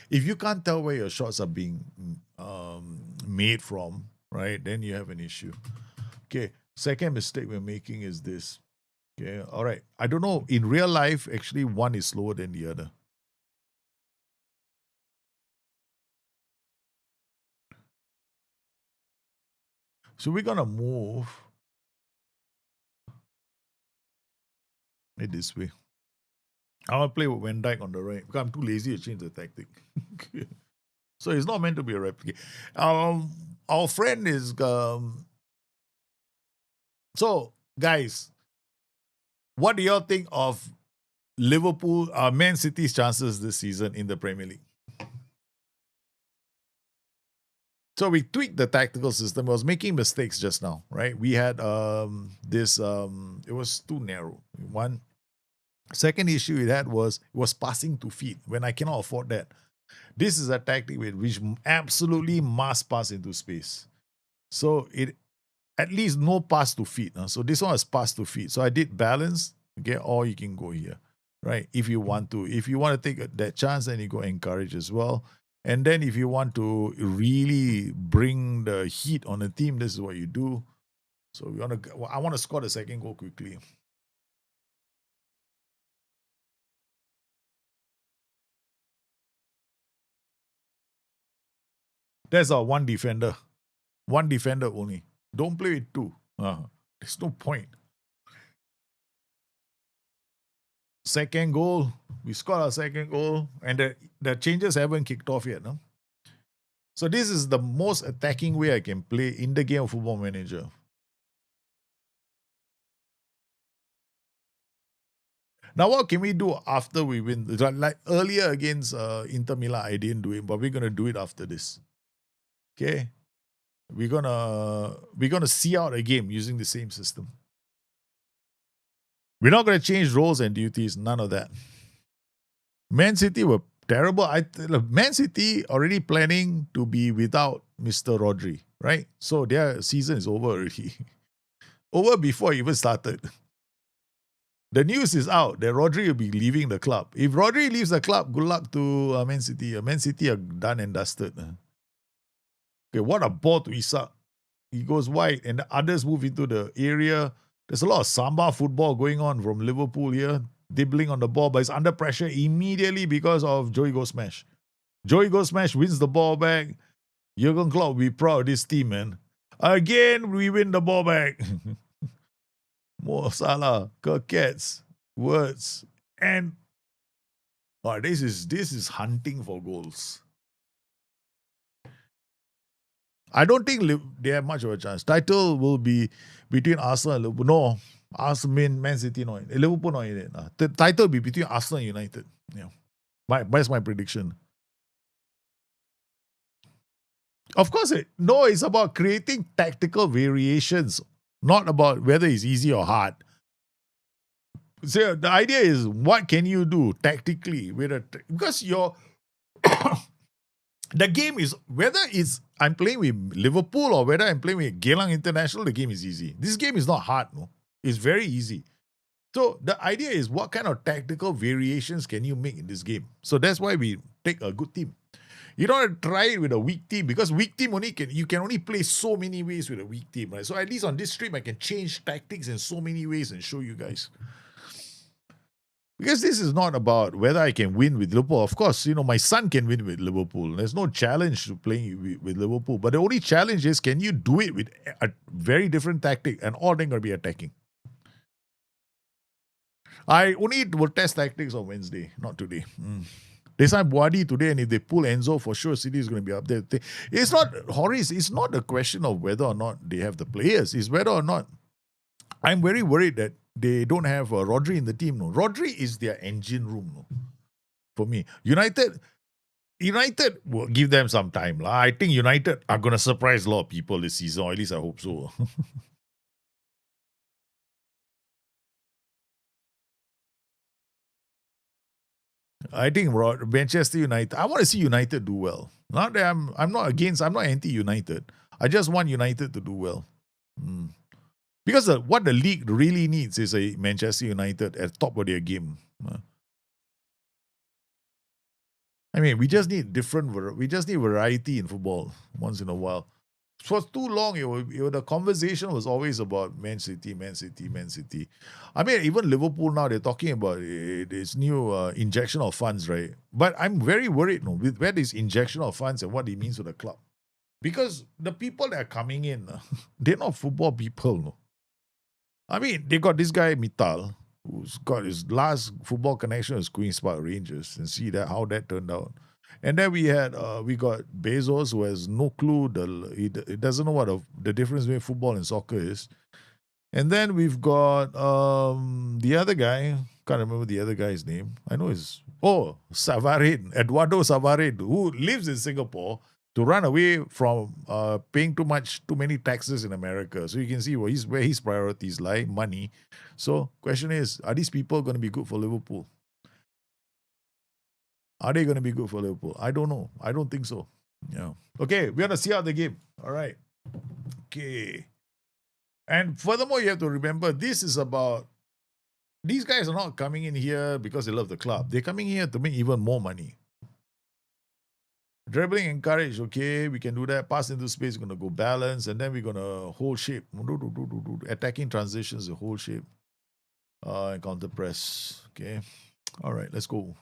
If you can't tell where your shots are being made from, right, then you have an issue. Okay, second mistake we're making is this. Okay, all right. I don't know. In real life, actually, one is slower than the other. So we're going to move it this way. I want to play with Van Dijk on the right because I'm too lazy to change the tactic. So it's not meant to be a replica. Our friend is... So, guys, what do y'all think of Man City's chances this season in the Premier League? So we tweaked the tactical system. I was making mistakes just now, right? We had it was too narrow. Second issue it had was passing to feet when I cannot afford that. This is a tactic which absolutely must pass into space. So it at least no pass to feet. So this one is pass to feet. So I did balance, okay, or you can go here, right? If you want to take that chance, then you go encourage as well. And then if you want to really bring the heat on the team, this is what you do. So I want to score the second goal quickly. There's one defender. One defender only. Don't play with two. There's no point. Second goal. We scored our second goal. And the changes haven't kicked off yet. No? So this is the most attacking way I can play in the game of Football Manager. Now, what can we do after we win? Like earlier against Inter Milan, I didn't do it, but we're going to do it after this. Okay? We're gonna see out a game using the same system. We're not going to change roles and duties. None of that. Man City were terrible. Man City already planning to be without Mr. Rodri, right? So their season is over already. Over before it even started. The news is out that Rodri will be leaving the club. If Rodri leaves the club, good luck to Man City. Man City are done and dusted. Okay, what a ball to Isak. He goes wide and the others move into the area. There's a lot of samba football going on from Liverpool here, dibbling on the ball, but it's under pressure immediately because of Joey Go Smash. Joey Go Smash wins the ball back. Jurgen Klopp will be proud of this team, man. Again, we win the ball back. Mo Salah, Kirkets, Words, and this is hunting for goals. I don't think they have much of a chance. Title will be between Arsenal and Liverpool. No, Arsenal, Man City, no. Liverpool, not in it. The title will be between Arsenal and United. Yeah, that's my prediction. Of course, it's about creating tactical variations, not about whether it's easy or hard. So the idea is, what can you do tactically because your the game is, whether it's I'm playing with Liverpool or whether I'm playing with Geylang International, the game is easy. This game is not hard, no. It's very easy. So the idea is, what kind of tactical variations can you make in this game? So that's why we take a good team. You don't try it with a weak team, because weak team you can only play so many ways with a weak team, right? So at least on this stream, I can change tactics in so many ways and show you guys. Because this is not about whether I can win with Liverpool. Of course, my son can win with Liverpool. There's no challenge to playing with Liverpool. But the only challenge is, can you do it with a very different tactic, and all they're going to be attacking. I only will test tactics on Wednesday, not today. They signed Buadi today, and if they pull Enzo, for sure City is going to be up there. It's not, Horace, it's not a question of whether or not they have the players. It's whether or not. I'm very worried that they don't have Rodri in the team. No, Rodri is their engine room. No, for me, United will give them some time. I think United are going to surprise a lot of people this season, or at least I hope so. I think Manchester United. I want to see United do well. Not that I'm not anti-United. I just want United to do well. Because what the league really needs is a Manchester United at top of their game. I mean, we just need variety in football once in a while. For too long, the conversation was always about Man City. I mean, even Liverpool now, they're talking about this new injection of funds, right? But I'm very worried with where this injection of funds and what it means to the club. Because the people that are coming in, they're not football people. No. I mean, they got this guy, Mittal, who's got his last football connection with Queen's Park Rangers, and see how that turned out. And then we got Bezos, who has no clue. He doesn't know what the difference between football and soccer is. And then we've got the other guy. Can't remember the other guy's name. I know Savarin, Eduardo Savarin, who lives in Singapore to run away from paying too many taxes in America. So you can see where his priorities lie, money. So question is, are these people going to be good for Liverpool? Are they going to be good for Liverpool? I don't know. I don't think so. Yeah. Okay, we're going to see out the game. All right. Okay. And furthermore, you have to remember, this is about, these guys are not coming in here because they love the club. They're coming here to make even more money. Dribbling encouraged, okay, we can do that. Pass into space, we're going to go balance, and then we're going to hold shape. Attacking transitions, the whole shape. And counter press. Okay. All right, let's go.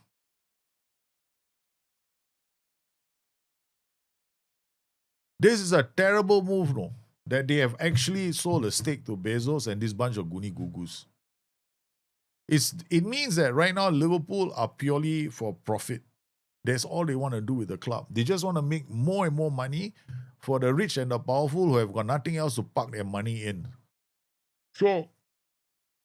This is a terrible move, no? That they have actually sold a stake to Bezos and this bunch of Goonie Goo-Goos. It means that right now Liverpool are purely for profit. That's all they want to do with the club. They just want to make more and more money for the rich and the powerful who have got nothing else to park their money in.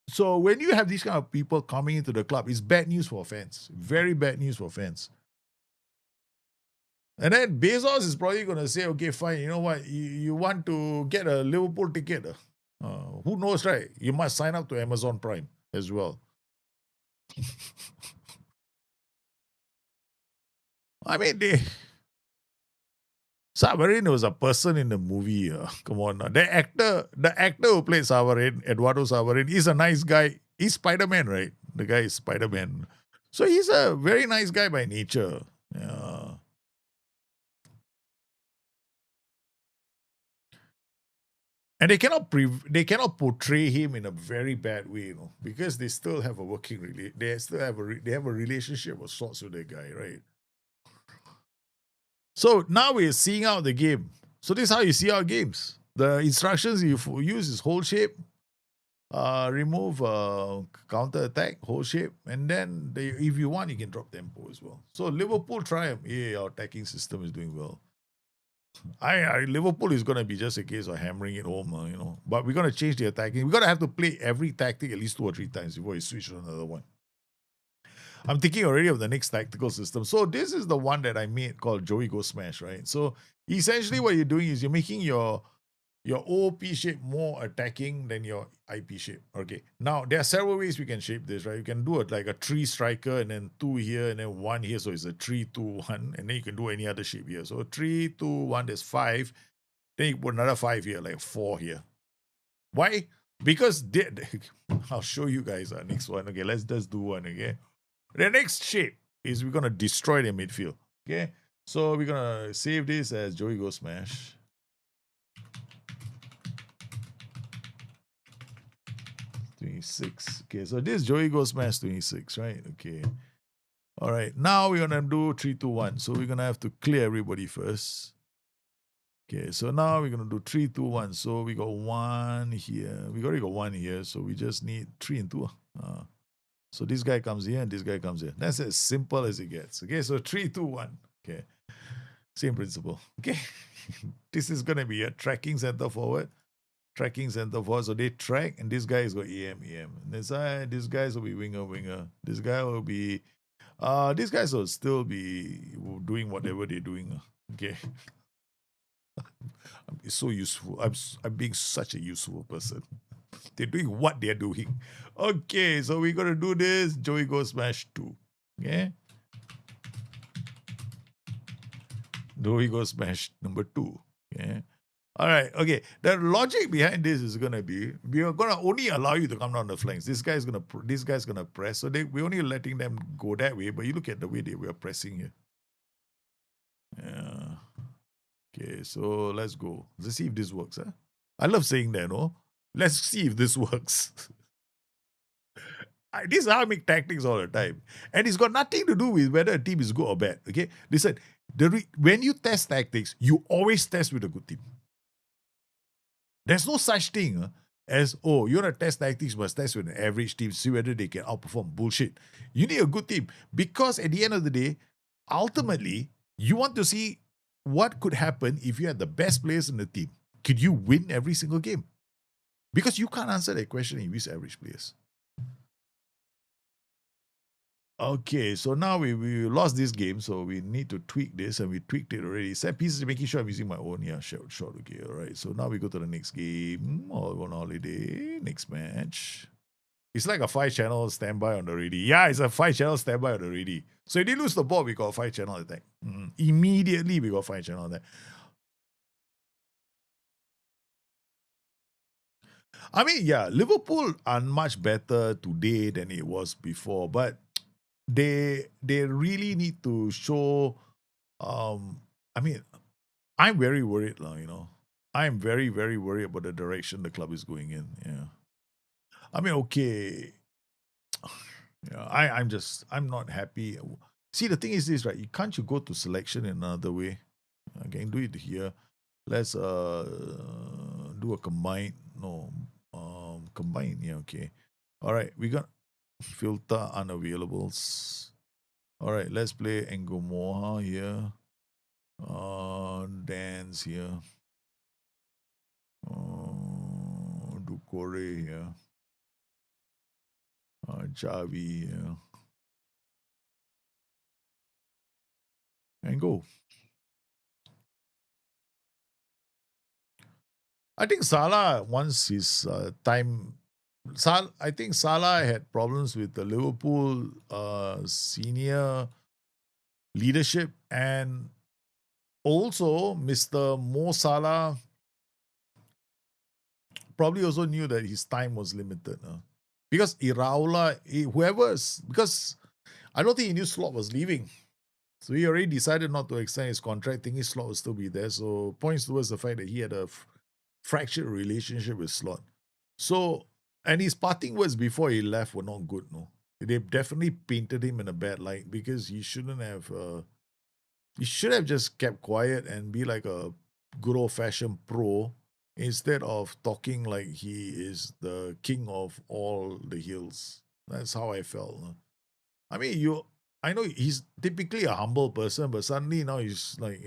So when you have these kind of people coming into the club, it's bad news for fans. Very bad news for fans. And then Bezos is probably going to say, okay, fine, you know what? You want to get a Liverpool ticket? Who knows, right? You must sign up to Amazon Prime as well. I mean, Savarin was a person in the movie. Come on now. The actor who played Savarin, Eduardo Savarin, is a nice guy He's Spider-Man, right? The guy is Spider-Man. So he's a very nice guy by nature. Yeah. And they cannot portray him in a very bad way, because they still have a working they still have they have a relationship of sorts with the guy, right? So now we're seeing out the game. So this is how you see out games. The instructions you use is hold shape, remove counter attack, hold shape, and then if you want, you can drop tempo as well. So Liverpool triumph. Yeah, our attacking system is doing well. Liverpool is going to be just a case of hammering it home, But we're going to change the attacking. We're going to have to play every tactic at least 2 or 3 times before you switch to another one. I'm thinking already of the next tactical system. So this is the one that I made called Joey Go Smash, right? So essentially what you're doing is you're making your OOP shape more attacking than your IP shape. Okay. Now there are several ways we can shape this, right? You can do it like a 3 striker and then 2 here and then 1 here. So it's a 3-2-1, and then you can do any other shape here. So 3-2-1, there's 5. Then you put another 5 here, like 4 here. Why? Because I'll show you guys our next one. Okay, let's just do one. Okay. The next shape is we're gonna destroy the midfield. Okay. So we're gonna save this as Joey Go Smash. 26. Okay, so this Joey Go Smash 26, right? Okay. All right. Now we're gonna do 3-2-1. So we're gonna have to clear everybody first. Okay, so now we're gonna do 3-2-1. So we got 1 here. We already got 1 here. So we just need 3 and 2. So this guy comes here and this guy comes here. That's as simple as it gets. Okay, so 3-2-1. Okay. Same principle. Okay. This is gonna be a tracking center forward. Tracking center forward. So they track, and this guy is got AM. And this guys will be winger. This guy will be these guys will still be doing whatever they're doing. Okay. It's so useful. I'm being such a useful person. They're doing what they're doing. Okay, so we're gonna do this. Joey Go Smash 2. Okay. Joey Go Smash number 2. Okay. All right. Okay. The logic behind this is gonna be we are gonna only allow you to come down the flanks. This guy's gonna press. So we're only letting them go that way. But you look at the way we are pressing here. Yeah. Okay. So let's go. Let's see if this works. Huh? I love saying that. No. Let's see if this works. This is how I make tactics all the time, and it's got nothing to do with whether a team is good or bad. Okay. Listen. When you test tactics, you always test with a good team. There's no such thing as, you want to test tactics, you must test with an average team, see whether they can outperform. Bullshit. You need a good team, because at the end of the day, ultimately, you want to see what could happen if you had the best players in the team. Could you win every single game? Because you can't answer that question if you use average players. Okay, so now we lost this game, so we need to tweak this, and we tweaked it already. Set pieces, making sure I'm using my own. Yeah, short. Okay, all right. So now we go to the next game. All on holiday. Next match. It's like a 5-channel standby on the ready. Yeah, it's a 5-channel standby on the ready. So if they lose the ball, we got a 5-channel attack. Immediately, we got 5-channel attack. I mean, yeah, Liverpool are much better today than it was before, but they really need to show. I mean, I'm very worried now. I'm very, very worried about the direction the club is going in. Yeah, I mean, okay. Yeah, I'm not happy. See, the thing is this, right? Can't you go to selection in another way? I can do it here. Let's do a combine. No, combine. Yeah, okay. All right, we got filter unavailables. All right, let's play Engomoha here. Dance here. Dukore here. Javi here. And go. I think Salah, once his time, I think Salah had problems with the Liverpool senior leadership, and also Mr. Mo Salah probably also knew that his time was limited. because Iraola, because I don't think he knew Slot was leaving. So he already decided not to extend his contract, thinking Slot will still be there. So points towards the fact that he had a fractured relationship with Slot. So, and his parting words before he left were not good, no. They definitely painted him in a bad light because he shouldn't have. He should have just kept quiet and be like a good old fashioned pro instead of talking like he is the king of all the hills. That's how I felt. I mean, I know he's typically a humble person, but suddenly now he's like,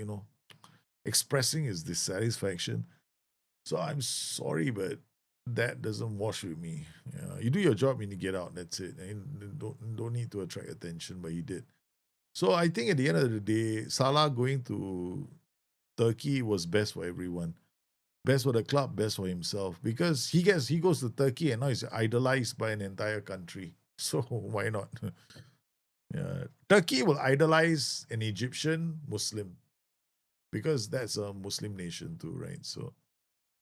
expressing his dissatisfaction. So I'm sorry, but that doesn't wash with me. Yeah, you do your job and you get out. That's it. And don't need to attract attention, but he did. So I think at the end of the day, Salah going to Turkey was best for everyone. Best for the club, best for himself. Because he goes to Turkey and now he's idolized by an entire country. So why not? Yeah. Turkey will idolize an Egyptian Muslim because that's a Muslim nation too, right? So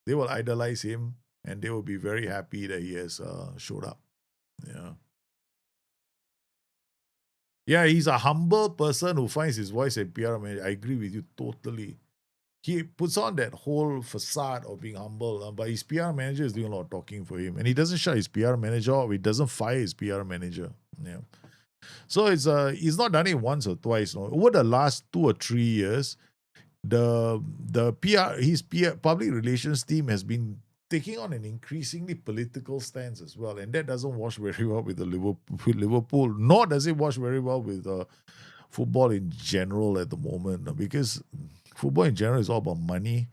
they will idolize him and they will be very happy that he has showed up. Yeah. Yeah, he's a humble person who finds his voice at PR manager. I agree with you totally. He puts on that whole facade of being humble, but his PR manager is doing a lot of talking for him. And he doesn't shut his PR manager off. He doesn't fire his PR manager. Yeah. So he's not done it once or twice. No. Over the last 2 or 3 years, his public relations team has been taking on an increasingly political stance as well, and that doesn't wash very well with Liverpool. Nor does it wash very well with football in general at the moment, because football in general is all about money,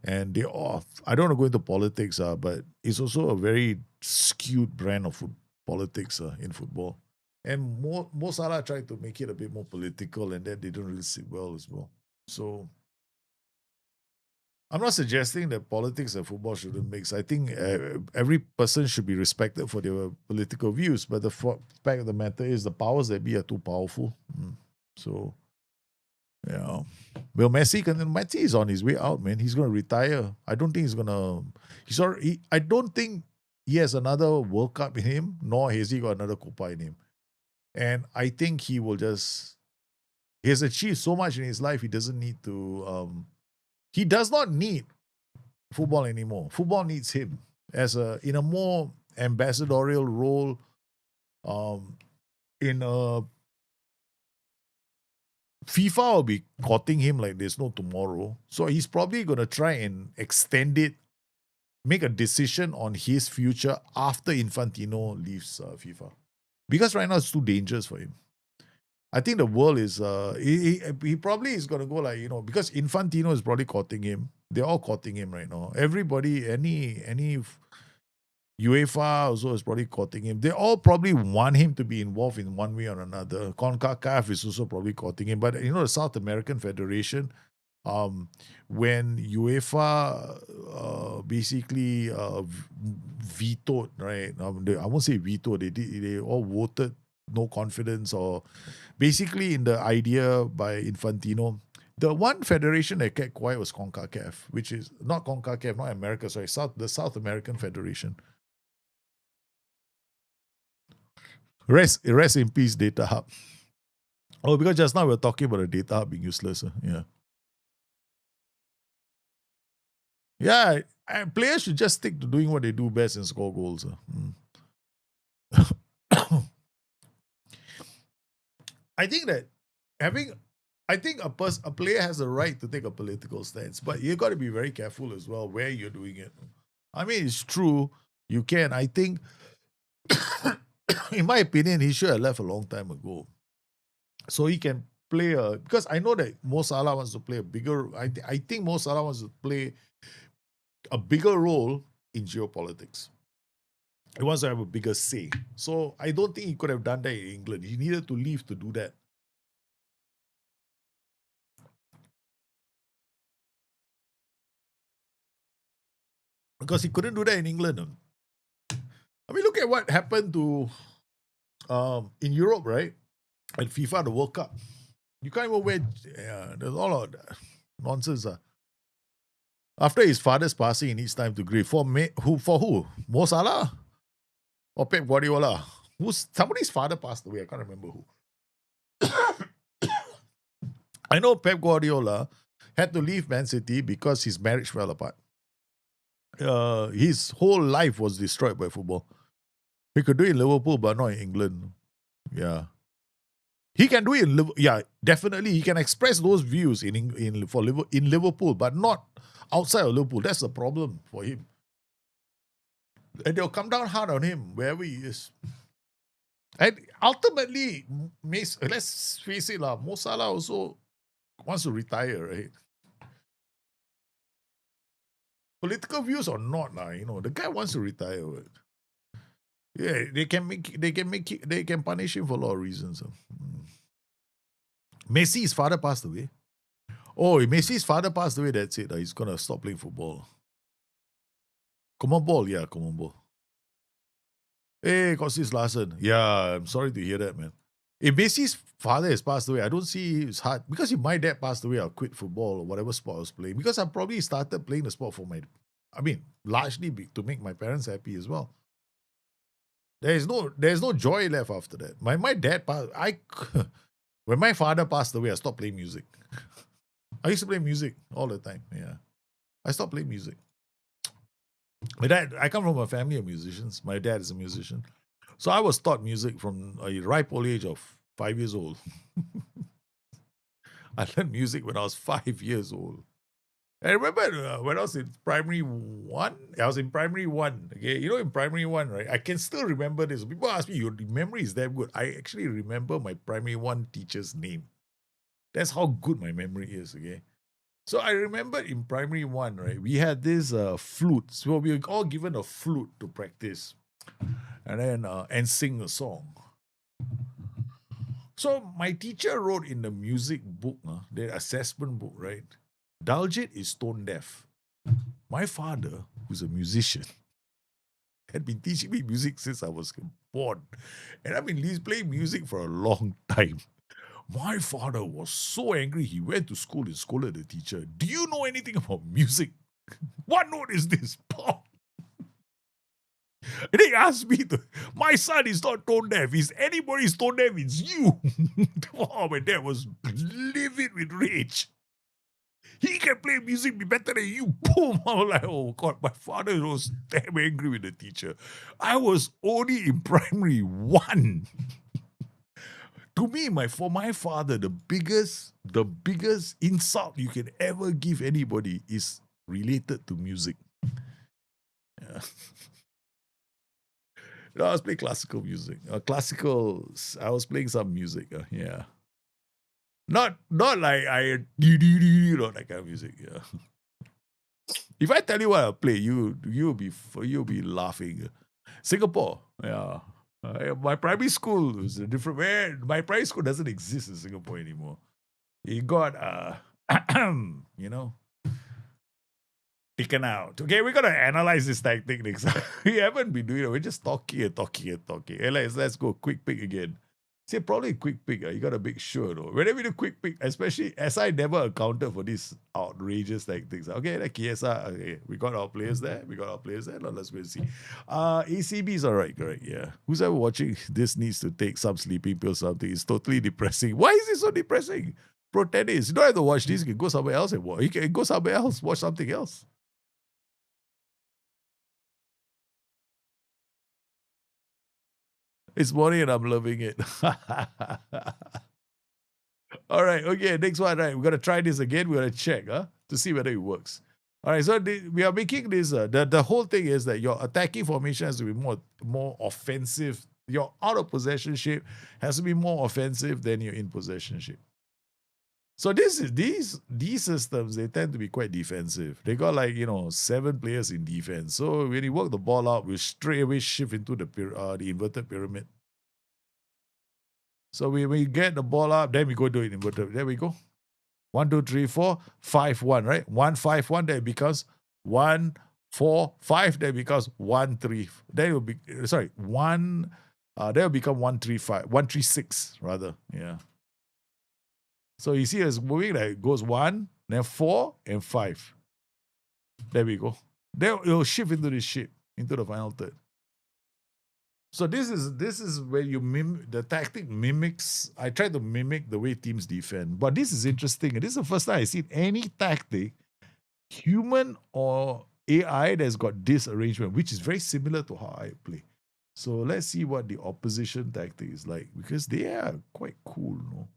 and I don't want to go into politics, but it's also a very skewed brand of politics in football. And Mo Salah tried to make it a bit more political, and that didn't really sit well as well. So I'm not suggesting that politics and football shouldn't mix. I think every person should be respected for their political views, but the fact of the matter is the powers that be are too powerful. So, yeah. Well, Messi is on his way out, man. He's going to retire. I don't think he's going to. I don't think he has another World Cup in him, nor has he got another Copa in him. And I think he has achieved so much in his life, he doesn't need to. He does not need football anymore. Football needs him in a more ambassadorial role, in a FIFA will be courting him like there's no tomorrow. So he's probably going to try and extend it, make a decision on his future after Infantino leaves FIFA. Because right now it's too dangerous for him. I think the world is, he probably is going to go like, because Infantino is probably courting him. They're all courting him right now. Everybody, any UEFA also is probably courting him. They all probably want him to be involved in one way or another. CONCACAF is also probably courting him. But, the South American Federation, when UEFA basically vetoed, right? I won't say vetoed. They all voted no confidence, or basically in the idea by Infantino. The one federation that kept quiet was CONCACAF, which is not CONCACAF, not America, sorry, the South American Federation. Rest in peace, Data Hub. Oh, because just now we were talking about the Data Hub being useless. Yeah. Yeah, players should just stick to doing what they do best and score goals. I think that a player has a right to take a political stance, but you got to be very careful as well where you're doing it. I mean, it's true, you can. I think, in my opinion, he should have left a long time ago, so he can play because I know that Mo Salah wants to play a bigger. I think Mo Salah wants to play a bigger role in geopolitics. He wants to have a bigger say. So I don't think he could have done that in England. He needed to leave to do that. Because he couldn't do that in England. I mean, look at what happened to in Europe, right? At FIFA, the World Cup. You can't even wear. There's all of nonsense. After his father's passing, he needs time to grieve. For who? Mo Salah? Or Pep Guardiola. Somebody's father passed away. I can't remember who. I know Pep Guardiola had to leave Man City because his marriage fell apart. His whole life was destroyed by football. He could do it in Liverpool, but not in England. Yeah. He can do it in Liverpool. Yeah, definitely. He can express those views in Liverpool, but not outside of Liverpool. That's the problem for him. And they'll come down hard on him wherever he is. And ultimately, let's face it, Mo Salah also wants to retire, right? Political views or not, the guy wants to retire. Right? Yeah, they can punish him for a lot of reasons. Messi's father passed away. Oh, if Messi's father passed away, that's it. He's gonna stop playing football. Common ball. Hey, Costis Larson. Yeah, I'm sorry to hear that, man. If Messi's father has passed away, I don't see his heart. Because if my dad passed away, I'll quit football or whatever sport I was playing. Because I probably started playing the sport largely to make my parents happy as well. There's no joy left after that. My dad passed. When my father passed away, I stopped playing music. I used to play music all the time. Yeah, I stopped playing music. My dad, I come from a family of musicians. My dad is a musician. So I was taught music from a ripe old age of 5 years old. I learned music when I was 5 years old. I remember when I was in primary one, okay? In primary one, right? I can still remember this. People ask me, your memory is that good. I actually remember my primary one teacher's name. That's how good my memory is, okay? So I remember in primary one, right? We had this flute. So we were all given a flute to practice and sing a song. So my teacher wrote in the music book, the assessment book, right? Daljit is tone deaf. My father, who's a musician, had been teaching me music since I was born. And I've been playing music for a long time. My father was so angry, he went to school and scolded the teacher. Do you know anything about music? What note is this? And he asked me, my son is not tone deaf. If anybody's tone deaf, it's you. Oh, my dad was livid with rage. He can play music be better than you. Boom. I was like, oh God, my father was damn angry with the teacher. I was only in primary one. To me, for my father, the biggest insult you can ever give anybody is related to music. Yeah. I was playing classical music. I was playing some music. Yeah. Not like not that kind of music. Yeah. If I tell you what I play, you'll be laughing. Singapore, yeah. My primary school was a different. My primary school doesn't exist in Singapore anymore. It got taken out. Okay, we're gonna analyze this tactic next time. We haven't been doing it. We're just talking. Hey, let's go quick pick again. See, probably a quick pick. You gotta make sure though. Whenever we do quick pick, especially as I never accounted for these outrageous tactics. Okay, like Kiesa. Okay, we got our players there. Now let's go and see. ACB is alright, correct? Yeah. Who's ever watching this needs to take some sleeping pills. Something. It's totally depressing. Why is it so depressing? Pro tennis. You don't have to watch this. You can go somewhere else and watch. You can go somewhere else. Watch something else. It's morning and I'm loving it. All right, okay, next one, right? We're going to try this again. We're going to check to see whether it works. All right, so we are making this, the whole thing is that your attacking formation has to be more offensive. Your out of possession shape has to be more offensive than your in possession shape. So these systems, they tend to be quite defensive. They got 7 players in defense. So when you work the ball out, we straight away shift into the inverted pyramid. So we get the ball up, then we go do it inverted. There we go. 1, 2, 3, 4, 5, 1, right? 1, 5, 1. Then it becomes 1, 4, 5. Then it becomes 1, 3. Then it will be 1. That will become 1, 3, 5. 1, 3, 6 rather. Yeah. So you see, it's moving like it goes 1, then 4, and 5. There we go. Then it will shift into this shape, into the final third. So this is where the tactic mimics. I try to mimic the way teams defend, but this is interesting. This is the first time I seen any tactic, human or AI, that's got this arrangement, which is very similar to how I play. So let's see what the opposition tactic is like, because they are quite cool, no?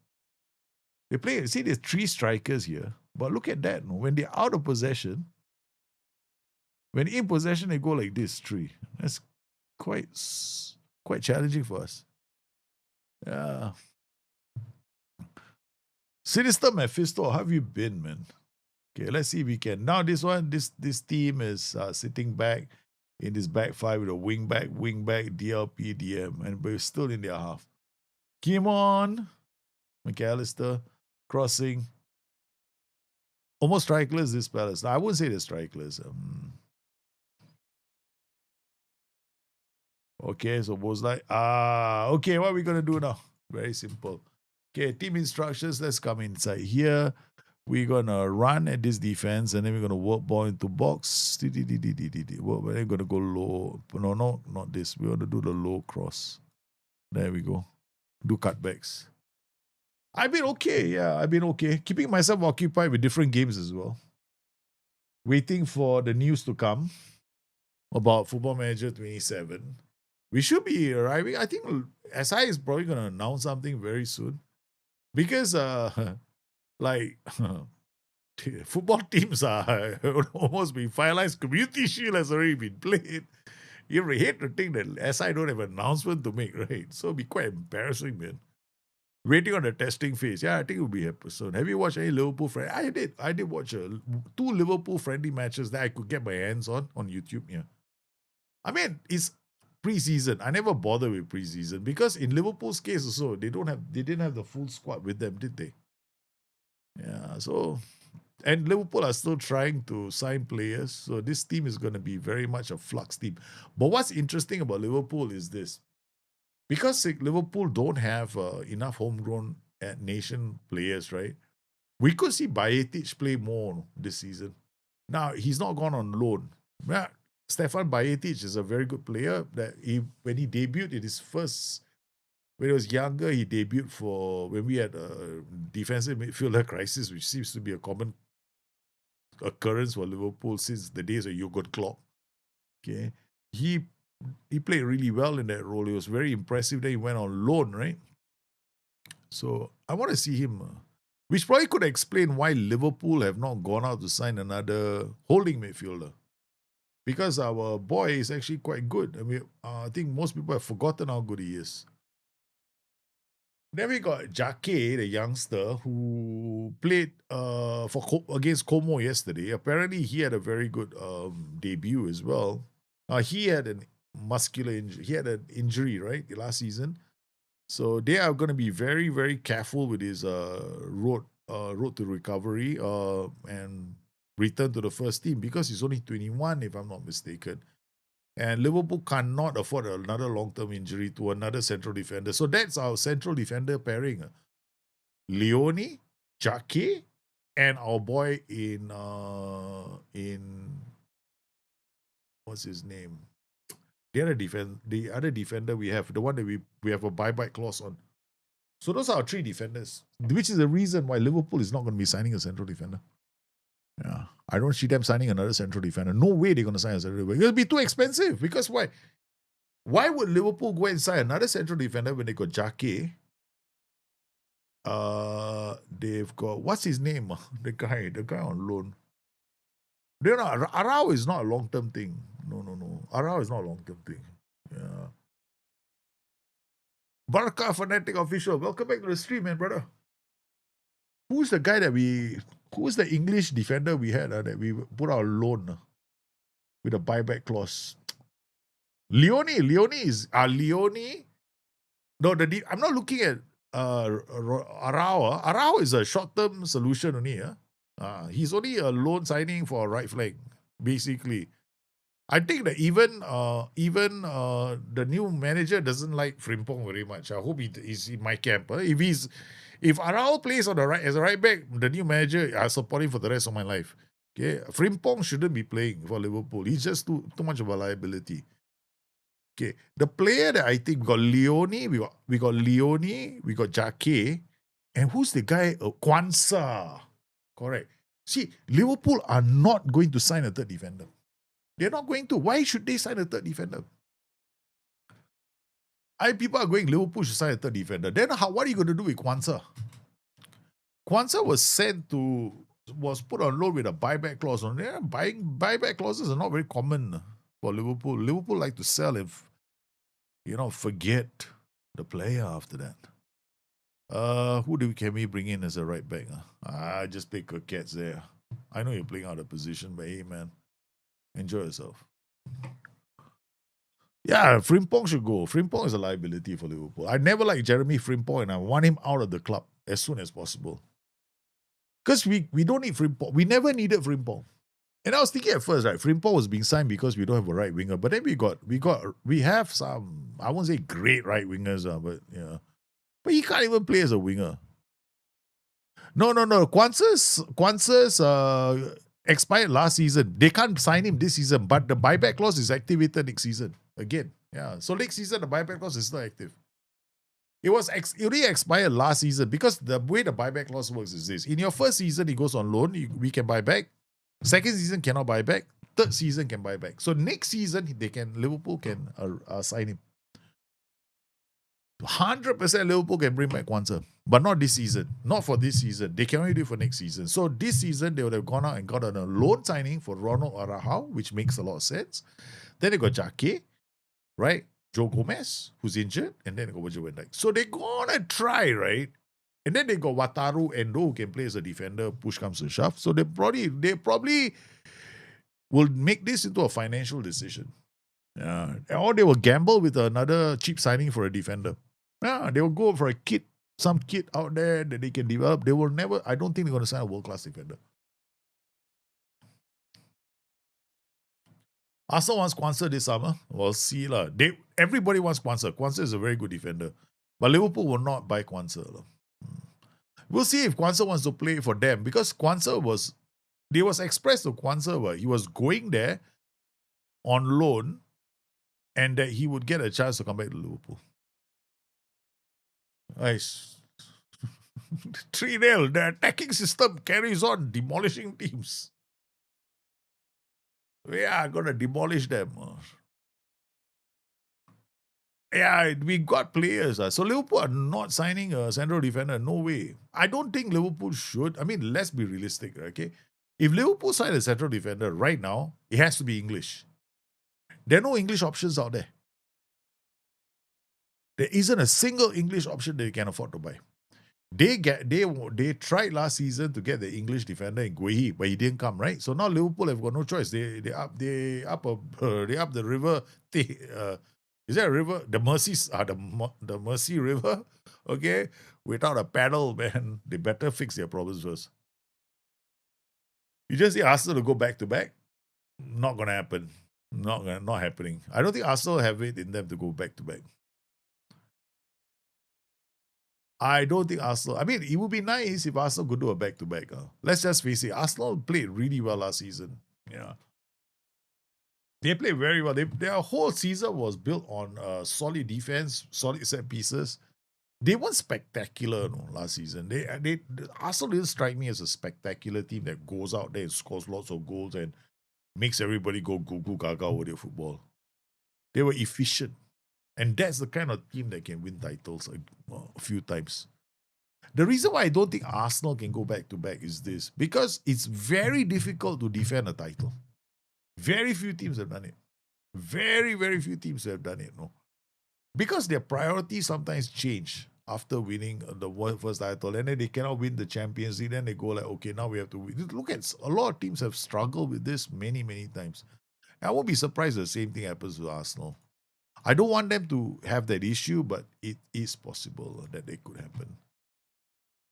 They play. See, there's 3 strikers here, but look at that, no? When they're out of possession, when in possession, they go like this 3. That's quite challenging for us. Yeah. Sinister Mephisto, how have you been, man? Okay, let's see if we can. Now this team is sitting back in this back 5 with a wing back, DLP, DM, and we're still in their half. Come on, McAllister, crossing. Almost strikeless, this Palace. Now, I wouldn't say they're strikeless. Okay, so was like, okay, what are we going to do now? Very simple. Okay, team instructions. Let's come inside here. We're going to run at this defense, and then we're going to work ball into box. We're going to go low. No, not this. We're going to do the low cross. There we go. Do cutbacks. I've been okay. Yeah, I've been okay. Keeping myself occupied with different games as well. Waiting for the news to come about Football Manager 27. We should be arriving. I think SI is probably going to announce something very soon. Because, like, football teams are almost being finalized. Community Shield has already been played. You hate to think that SI don't have an announcement to make, right? So it'll be quite embarrassing, man. Waiting on the testing phase. Yeah, I think it will be happen soon. Have you watched any Liverpool friendly? I did watch 2 Liverpool friendly matches that I could get my hands on YouTube. Yeah. I mean, it's preseason. I never bother with preseason because in Liverpool's case also, they didn't have the full squad with them, did they? Yeah, so, and Liverpool are still trying to sign players, so this team is going to be very much a flux team. But what's interesting about Liverpool is this. Because Liverpool don't have enough homegrown nation players, right? We could see Bajetic play more this season. Now, he's not gone on loan. Yeah, Stefan Bajetic is a very good player. When he debuted in his when he was younger, he debuted when we had a defensive midfielder crisis, which seems to be a common occurrence for Liverpool since the days of Jurgen Klopp. Okay, he played really well in that role. He was very impressive. Then he went on loan, right? So I want to see him, which probably could explain why Liverpool have not gone out to sign another holding midfielder. Because our boy is actually quite good. I mean, I think most people have forgotten how good he is. Then we got Jake, the youngster, who played against Como yesterday. Apparently, he had a very good debut as well. He had an muscular injury. He had an injury, right, last season. So they are going to be very, very careful with his road to recovery and return to the first team because he's only 21, if I'm not mistaken. And Liverpool cannot afford another long-term injury to another central defender. So that's our central defender pairing. Leone, Jake, and our boy in what's his name? The other defender we have, the one that we have a buyback clause on. So those are our 3 defenders, which is the reason why Liverpool is not going to be signing a central defender. Yeah, I don't see them signing another central defender. No way they're going to sign a central defender. It'll be too expensive. Because why? Why would Liverpool go and sign another central defender when they got Jake? They've got, what's his name? The guy on loan. Arau is not a long-term thing. No. Arau is not a long-term thing. Yeah. Barca Fanatic Official, welcome back to the stream, man, brother. Who's the guy who's the English defender we had that we put our loan with a buyback clause? Leone is Leone. No, I'm not looking at Arau. Arau is a short-term solution only. He's only a loan signing for a right flank, basically. I think that even the new manager doesn't like Frimpong very much. I hope he's in my camp. If Arau plays on the right as a right back, the new manager, I support him for the rest of my life. Okay, Frimpong shouldn't be playing for Liverpool. He's just too much of a liability. Okay, the player that I think we got Leone, we got Leone, we got Jake, and who's the guy? Kwanzaa. Correct. See, Liverpool are not going to sign a third defender. They're not going to. Why should they sign a third defender? People are going, Liverpool should sign a third defender. Then what are you going to do with Kwanzaa? Kwanzaa was put on loan with a buyback clause on there. Buyback clauses are not very common for Liverpool. Liverpool like to sell if, forget the player after that. Who can we bring in as a right back? I just pick a cats there. I know you're playing out of position, but hey, man, enjoy yourself. Yeah, Frimpong should go. Frimpong is a liability for Liverpool. I never liked Jeremy Frimpong, and I want him out of the club as soon as possible. Because we don't need Frimpong. We never needed Frimpong. And I was thinking at first, right, Frimpong was being signed because we don't have a right winger. But then we have some, I won't say great right wingers, but yeah. But he can't even play as a winger. No. Kwanzaa's expired last season. They can't sign him this season, but the buyback clause is activated next season. Again. Yeah. So next season, the buyback clause is not active. It already expired last season because the way the buyback clause works is this. In your first season, he goes on loan. We can buy back. Second season cannot buy back. Third season can buy back. So next season, Liverpool can sign him. 100% Liverpool can bring back Kwanzaa, but not this season. Not for this season. They can only do it for next season. So this season, they would have gone out and got a loan signing for Ronald Araujo, which makes a lot of sense. Then they got Jake, right? Joe Gomez, who's injured, and then they got Virgil van Dijk. So they're gonna try, right? And then they got Wataru Endo, who can play as a defender, push comes to shove. So they probably will make this into a financial decision. Or they will gamble with another cheap signing for a defender. Yeah, they will go for some kid out there that they can develop. They will never, I don't think they're going to sign a world-class defender. Arsenal wants Kwanzaa this summer. We'll see. Everybody wants Kwanzaa. Kwanzaa is a very good defender. But Liverpool will not buy Kwanzaa. We'll see if Kwanzaa wants to play for them. Because Kwanzaa was expressed to Kwanzaa, he was going there on loan and that he would get a chance to come back to Liverpool. Nice. 3-0. The attacking system carries on, demolishing teams. We are going to demolish them. Yeah, we got players. So Liverpool are not signing a central defender. No way. I don't think Liverpool should. I mean, let's be realistic, okay? If Liverpool sign a central defender right now, it has to be English. There are no English options out there. There isn't a single English option that you can afford to buy. They tried last season to get the English defender in Guehi, but he didn't come, right? So now Liverpool have got no choice. They up the river. Is that a river? The the Mersey River. Okay, without a paddle, man, they better fix their problems first. You just see Arsenal to go back to back. Not gonna happen. Not happening. I don't think Arsenal have it in them to go back to back. I don't think Arsenal. I mean, it would be nice if Arsenal could do a back-to-back. Let's just face it. Arsenal played really well last season. Yeah. They played very well. Their whole season was built on solid defense, solid set pieces. They weren't spectacular last season. Arsenal didn't strike me as a spectacular team that goes out there and scores lots of goals and makes everybody go goo gaga over their football. They were efficient. And that's the kind of team that can win titles a few times. The reason why I don't think Arsenal can go back to back is this. Because it's very difficult to defend a title. Very few teams have done it. Very, very few teams have done it. No, because their priorities sometimes change after winning the first title. And then they cannot win the Champions League. Then they go like, okay, now we have to win. Look at a lot of teams have struggled with this many, many times. I won't be surprised the same thing happens to Arsenal. I don't want them to have that issue, but it is possible that it could happen.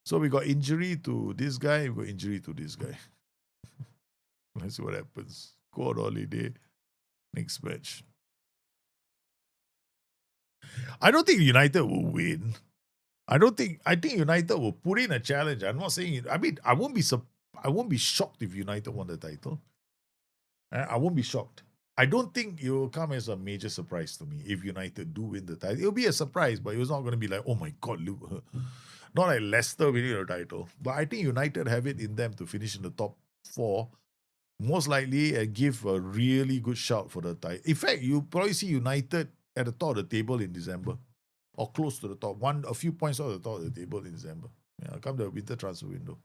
So we got injury to this guy, we got injury to this guy. Let's see what happens. Go on holiday. Next match. I don't think United will win. I think United will put in a challenge. I'm not saying it. I mean, I won't be shocked if United won the title. I won't be shocked. I don't think it will come as a major surprise to me if United do win the title. It'll be a surprise, but it's not going to be like, oh my God, not like Leicester winning the title. But I think United have it in them to finish in the top four, most likely, and give a really good shout for the title. In fact, you probably see United at the top of the table in December, or close to the top, a few points off the top of the table in December. Yeah, come the winter transfer window.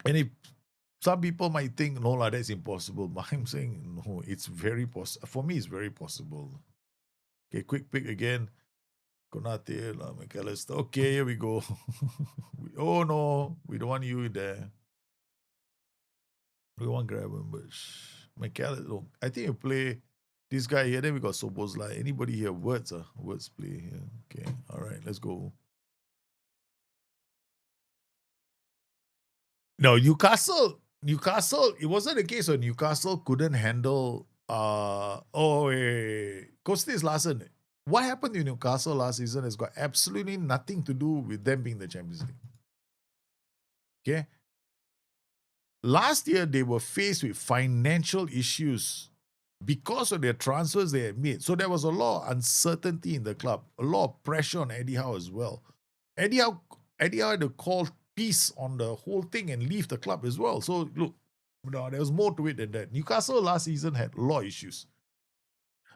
And if some people might think, no, that's impossible. But I'm saying, no, it's very possible. For me, it's very possible. Okay, quick pick again. Konate, McAllister. Okay, here we go. Oh, no, we don't want you there. We want Gravenberch. McAllister. Oh, I think you play this guy here. Then we got Sobozlai. Anybody here? Words play here. Okay, all right, let's go. No, Newcastle, it wasn't the case where Newcastle couldn't handle Kostis Larsen. What happened to Newcastle last season has got absolutely nothing to do with them being the Champions League. Okay? Last year, they were faced with financial issues because of their transfers they had made. So there was a lot of uncertainty in the club, a lot of pressure on Eddie Howe as well. Eddie Howe had to call peace on the whole thing and leave the club as well. So look, there was more to it than that. Newcastle last season had a lot of issues.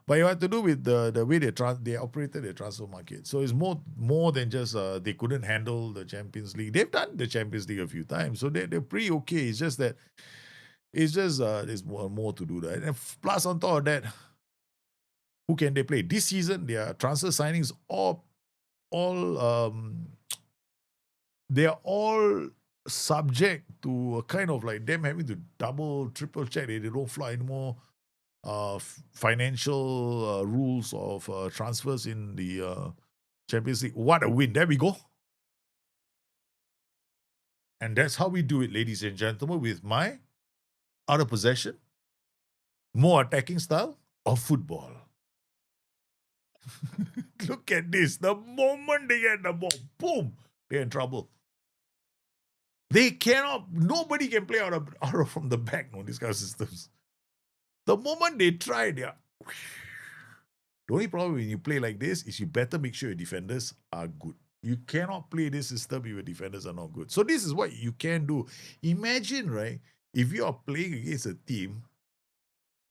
But it had to do with the way they operated their transfer market. So it's more than just they couldn't handle the Champions League. They've done the Champions League a few times, so they're pretty okay. It's just that there's more to do that. And plus on top of that, who can they play this season? Their transfer signings they are all subject to a kind of like them having to double, triple check. They don't fly anymore. Financial rules of transfers in the Champions League. What a win. There we go. And that's how we do it, ladies and gentlemen, with my out of possession, more attacking style of football. Look at this. The moment they get the ball, boom, they're in trouble. Nobody can play out of from the back, these kind of systems. The moment they try, the only problem when you play like this is you better make sure your defenders are good. You cannot play this system if your defenders are not good. So this is what you can do. Imagine, right, if you are playing against a team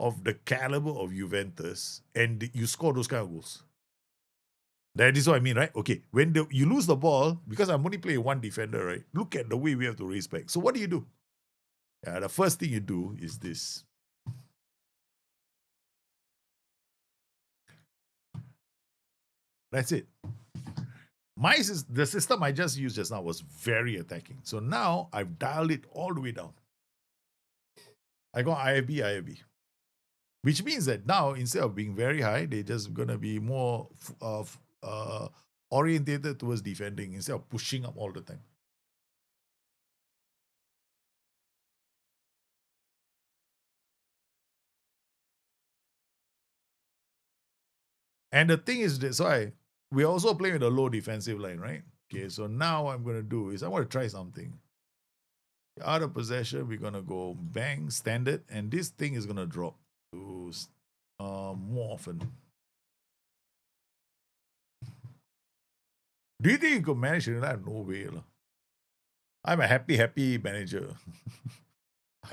of the caliber of Juventus and you score those kind of goals. That is what I mean, right? Okay, when you lose the ball, because I'm only playing one defender, right? Look at the way we have to race back. So what do? The first thing you do is this. That's it. The system I just used just now was very attacking. So now I've dialed it all the way down. I got IFB. Which means that now, instead of being very high, they're just going to be more orientated towards defending instead of pushing up all the time. And the thing is, that's why we're also playing with a low defensive line, right? Okay, so now what I'm going to do is I want to try something. Out of possession, we're going to go bang, standard, and this thing is going to drop to more often. Do you think you could manage it? No way. I'm a happy manager.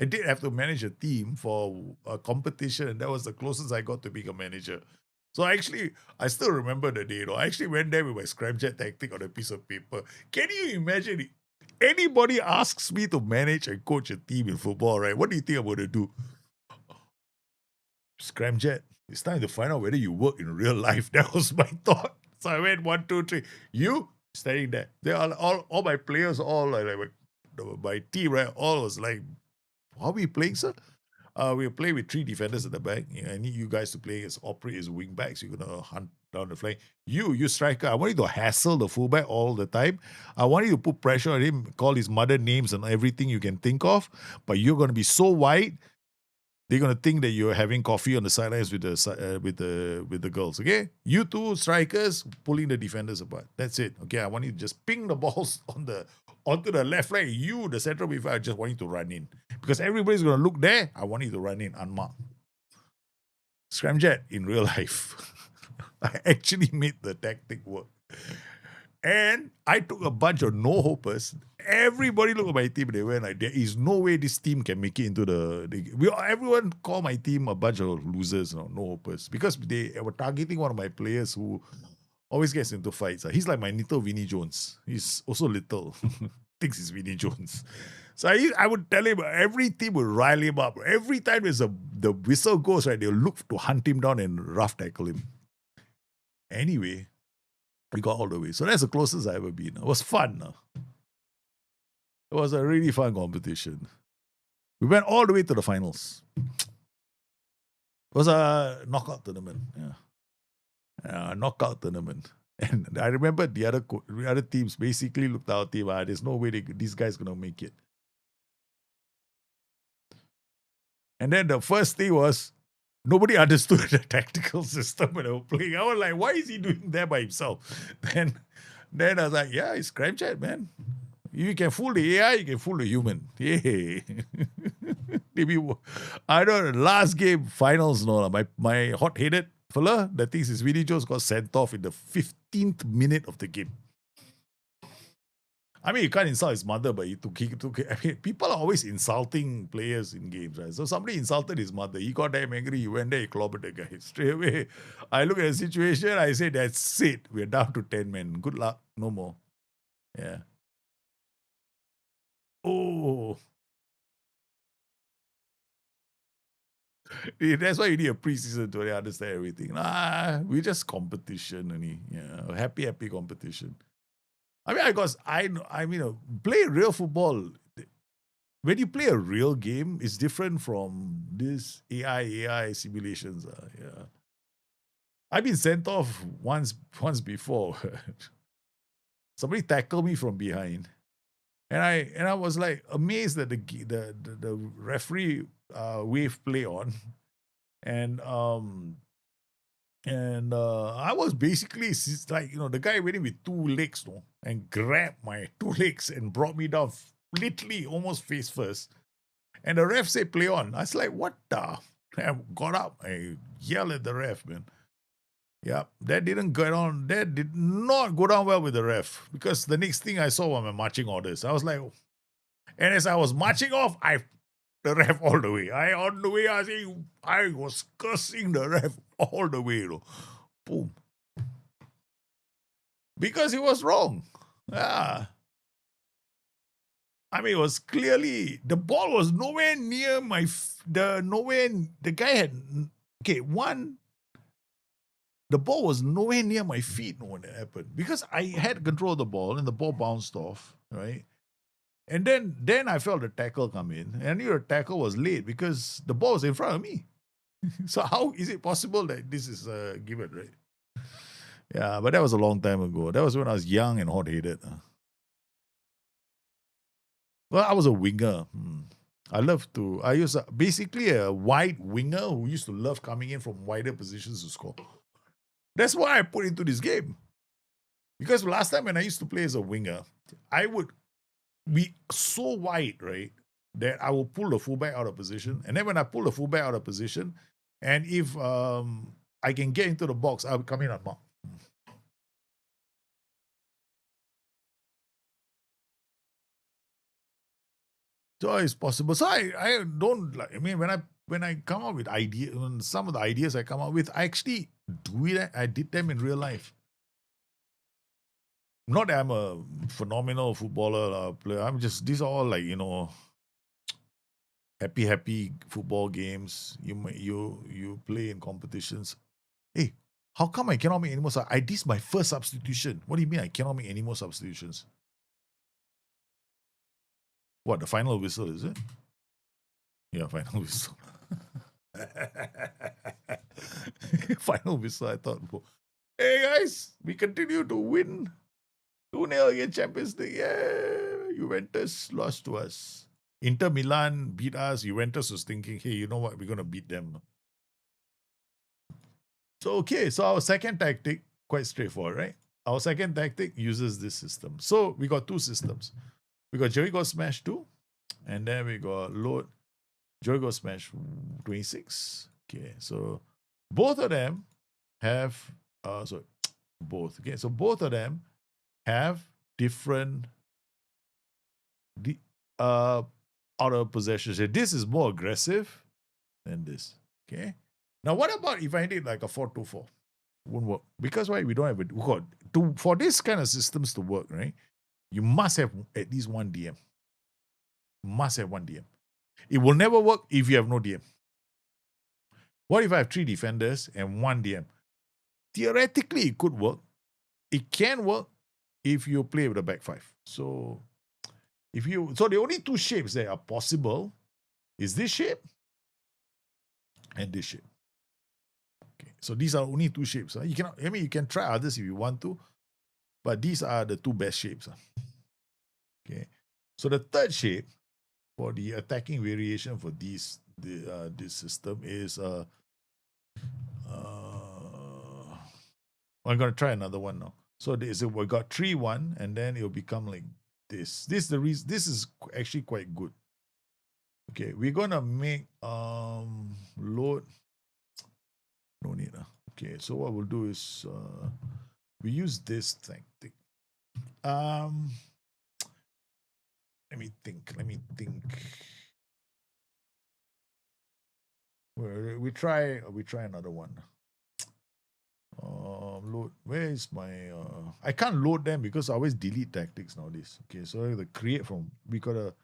I did have to manage a team for a competition, and that was the closest I got to being a manager. So actually, I still remember the day. I actually went there with my scramjet tactic on a piece of paper. Can you imagine it? Anybody asks me to manage and coach a team in football, right? What do you think I'm going to do? Scramjet. It's time to find out whether you work in real life. That was my thought. So I went 1, 2, 3. You standing there. They are all my players, all like my team, right? All was like, how are we playing, sir? We'll play with 3 defenders at the back. I need you guys to operate as wing backs. You're going to hunt down the flank. You striker, I want you to hassle the fullback all the time. I want you to put pressure on him, call his mother names and everything you can think of. But you're going to be so wide, they're going to think that you're having coffee on the sidelines with the girls, okay? You 2 strikers pulling the defenders apart. That's it, okay? I want you to just ping the balls onto the left flank. You, the central midfielder, I just want you to run in. Because everybody's going to look there. I want you to run in unmarked. Scramjet in real life. I actually made the tactic work. And I took a bunch of no-hopers. Everybody looked at my team. They went like, there is no way this team can make it into everyone called my team a bunch of losers, no-hopers. Because they were targeting one of my players who always gets into fights. He's like my little Vinnie Jones. He's also little. Thinks he's Vinnie Jones. So I would tell him, every team would rile him up. Every time the whistle goes, right, they'll look to hunt him down and rough tackle him. Anyway, we got all the way. So that's the closest I've ever been. It was fun. It was a really fun competition. We went all the way to the finals. It was a knockout tournament. Yeah. Knockout tournament. And I remember the other teams basically looked at our team. There's no way these guys going to make it. And then the first thing was, nobody understood the tactical system when they were playing. I was like, why is he doing that by himself? Then I was like, yeah, it's Scramjet, man. You can fool the AI, you can fool the human. Yeah. Maybe, I don't know, last game, finals, my hot-headed fella that thinks his Vinnie Jones got sent off in the 15th minute of the game. I mean, you can't insult his mother, but he took I mean, people are always insulting players in games, right? So somebody insulted his mother. He got damn angry. He went there, he clobbered the guy. Straight away, I look at the situation, I say, that's it. We're down to 10 men. Good luck. No more. Yeah. Oh. That's why you need a preseason to really understand everything. We just competition. Yeah, happy competition. I mean, play real football. When you play a real game, it's different from this AI simulations. Yeah, I've been sent off once before. Somebody tackled me from behind, and I was like amazed that the referee wave play on, and I was basically like, the guy went in with two legs, and grabbed my two legs and brought me down, literally almost face first. And the ref said, play on. I was like, what the? I got up. I yelled at the ref, man. Yeah, that didn't go on. That did not go down well with the ref, because the next thing I saw were my marching orders. I was like, and as I was marching off, the ref all the way. I was cursing the ref all the way, Boom. Because he was wrong. Yeah. I mean, it was clearly, the ball was nowhere near the guy had, the ball was nowhere near my feet when it happened, because I had control of the ball and the ball bounced off, right? And then I felt the tackle come in, and I knew the tackle was late because the ball was in front of me. So how is it possible that this is given, right? Yeah, but that was a long time ago. That was when I was young and hot-headed. Well, I was a winger. I used basically a wide winger who used to love coming in from wider positions to score. That's why I put into this game. Because last time when I used to play as a winger, I would be so wide, right, that I will pull the fullback out of position. And then when I pull the fullback out of position, and if I can get into the box, I would come in unmarked. So it's possible. So I don't like. I mean, when I come up with ideas, some of the ideas I come up with, I actually do it. I did them in real life. Not that I'm a phenomenal footballer player. I'm just, these are all like, happy football games. You play in competitions. Hey, how come I cannot make any more? This is my first substitution. What do you mean I cannot make any more substitutions? What, the final whistle, is it? Yeah, final whistle. Final whistle, I thought. Hey guys, we continue to win 2-0 against Champions League. Yeah, Juventus lost to us. Inter Milan beat us. Juventus was thinking, hey, you know what? We're going to beat them. So our second tactic, quite straightforward, right? Our second tactic uses this system. So we got two systems. We got Jericho Smash 2, and then we got load Jericho Smash 26. Okay, so both of them have so both. Okay, so both of them have different out of possession. This is more aggressive than this. Okay. Now, what about if I did like a 4-2-4? Won't work because why? We don't have it. For this kind of systems to work, right? You must have at least one DM. Must have one DM. It will never work if you have no DM. What if I have 3 defenders and 1 DM? Theoretically, it could work. It can work if you play with a back 5. So the only 2 shapes that are possible is this shape and this shape. Okay, so these are only 2 shapes. You cannot. I mean, you can try others if you want to, but these are the 2 best shapes. Okay, so the third shape for the attacking variation for this system is I'm gonna try another one now. So we got 3-1, and then it'll become like this. This is actually quite good. Okay, we're gonna make load. No need. Okay, so what we'll do is we use this tactic. Let me think. We try another one. Load. Where is my? I can't load them because I always delete tactics nowadays. Okay, so the create from we gotta.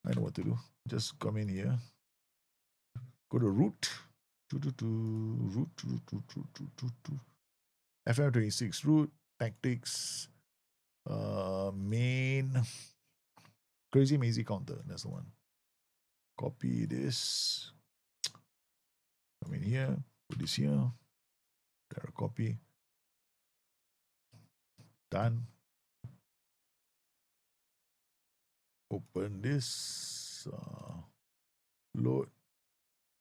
I know what to do. Just come in here. Go to root. Root. FM26 root tactics. Main. Crazy Mazy counter. That's the one. Copy this. Come in here. Put this here. There, copy. Done. Open this. Load.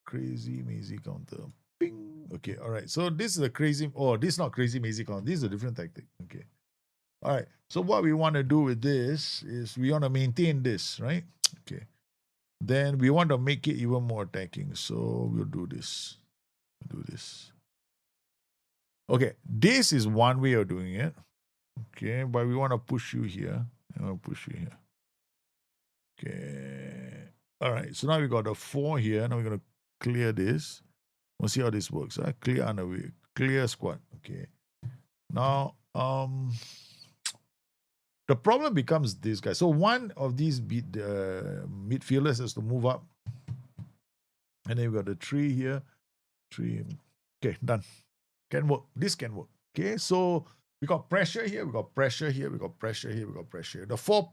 Crazy Mazy counter. Ping. Okay, all right. So this is a crazy. Oh, this is not Crazy Mazy counter. This is a different tactic. Okay. All right. So what we want to do with this is we want to maintain this, right? Okay. Then we want to make it even more attacking. So we'll do this. Okay. This is one way of doing it. Okay. But we want to push you here. Okay. All right. So now we got the 4 here. Now we're going to clear this. We'll see how this works. Clear underway. Clear squad. Okay. Now, the problem becomes this guy. So one of these midfielders has to move up. And then we got the 3 here. 3. Okay, done. Can work. This can work. Okay, so we got pressure here. We got pressure here. We got pressure here. We got pressure. The 4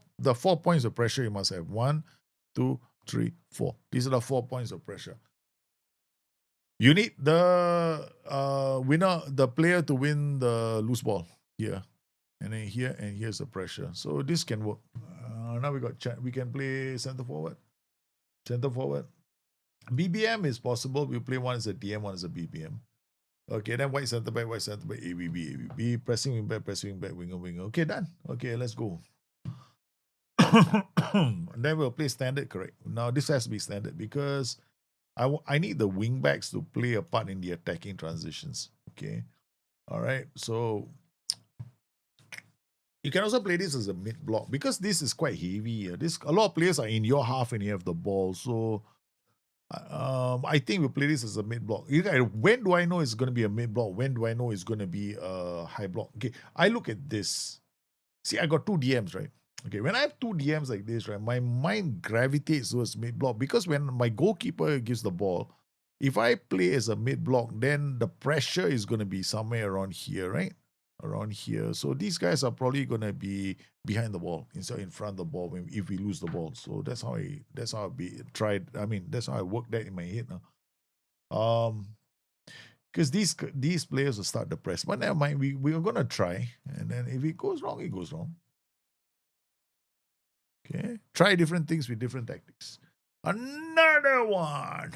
points of pressure you must have. 1, 2, 3, 4. These are the 4 points of pressure. You need the the player to win the loose ball here. And then here, and here's the pressure. So this can work. Now we can play center forward. BBM is possible. We play one as a DM, one as a BBM. Okay, then white center back, ABB. Pressing wing back, winger. Okay, done. Okay, let's go. And then we'll play standard, correct. Now this has to be standard because I need the wing backs to play a part in the attacking transitions. Okay. All right. So you can also play this as a mid block because this is quite heavy. A lot of players are in your half and you have the ball. So I think we'll play this as a mid block. When do I know it's going to be a mid block? When do I know it's going to be a high block? Okay, I look at this. See, I got 2 DMs, right? Okay, when I have 2 DMs like this, right, my mind gravitates towards mid block because when my goalkeeper gives the ball, if I play as a mid block, then the pressure is going to be somewhere around here, right? Around here. So these guys are probably going to be behind the ball instead of in front of the ball if we lose the ball. So that's how I tried. I mean, that's how I worked that in my head now. Because these players will start the press. But never mind, we are going to try. And then if it goes wrong, it goes wrong. Okay. Try different things with different tactics. Another one.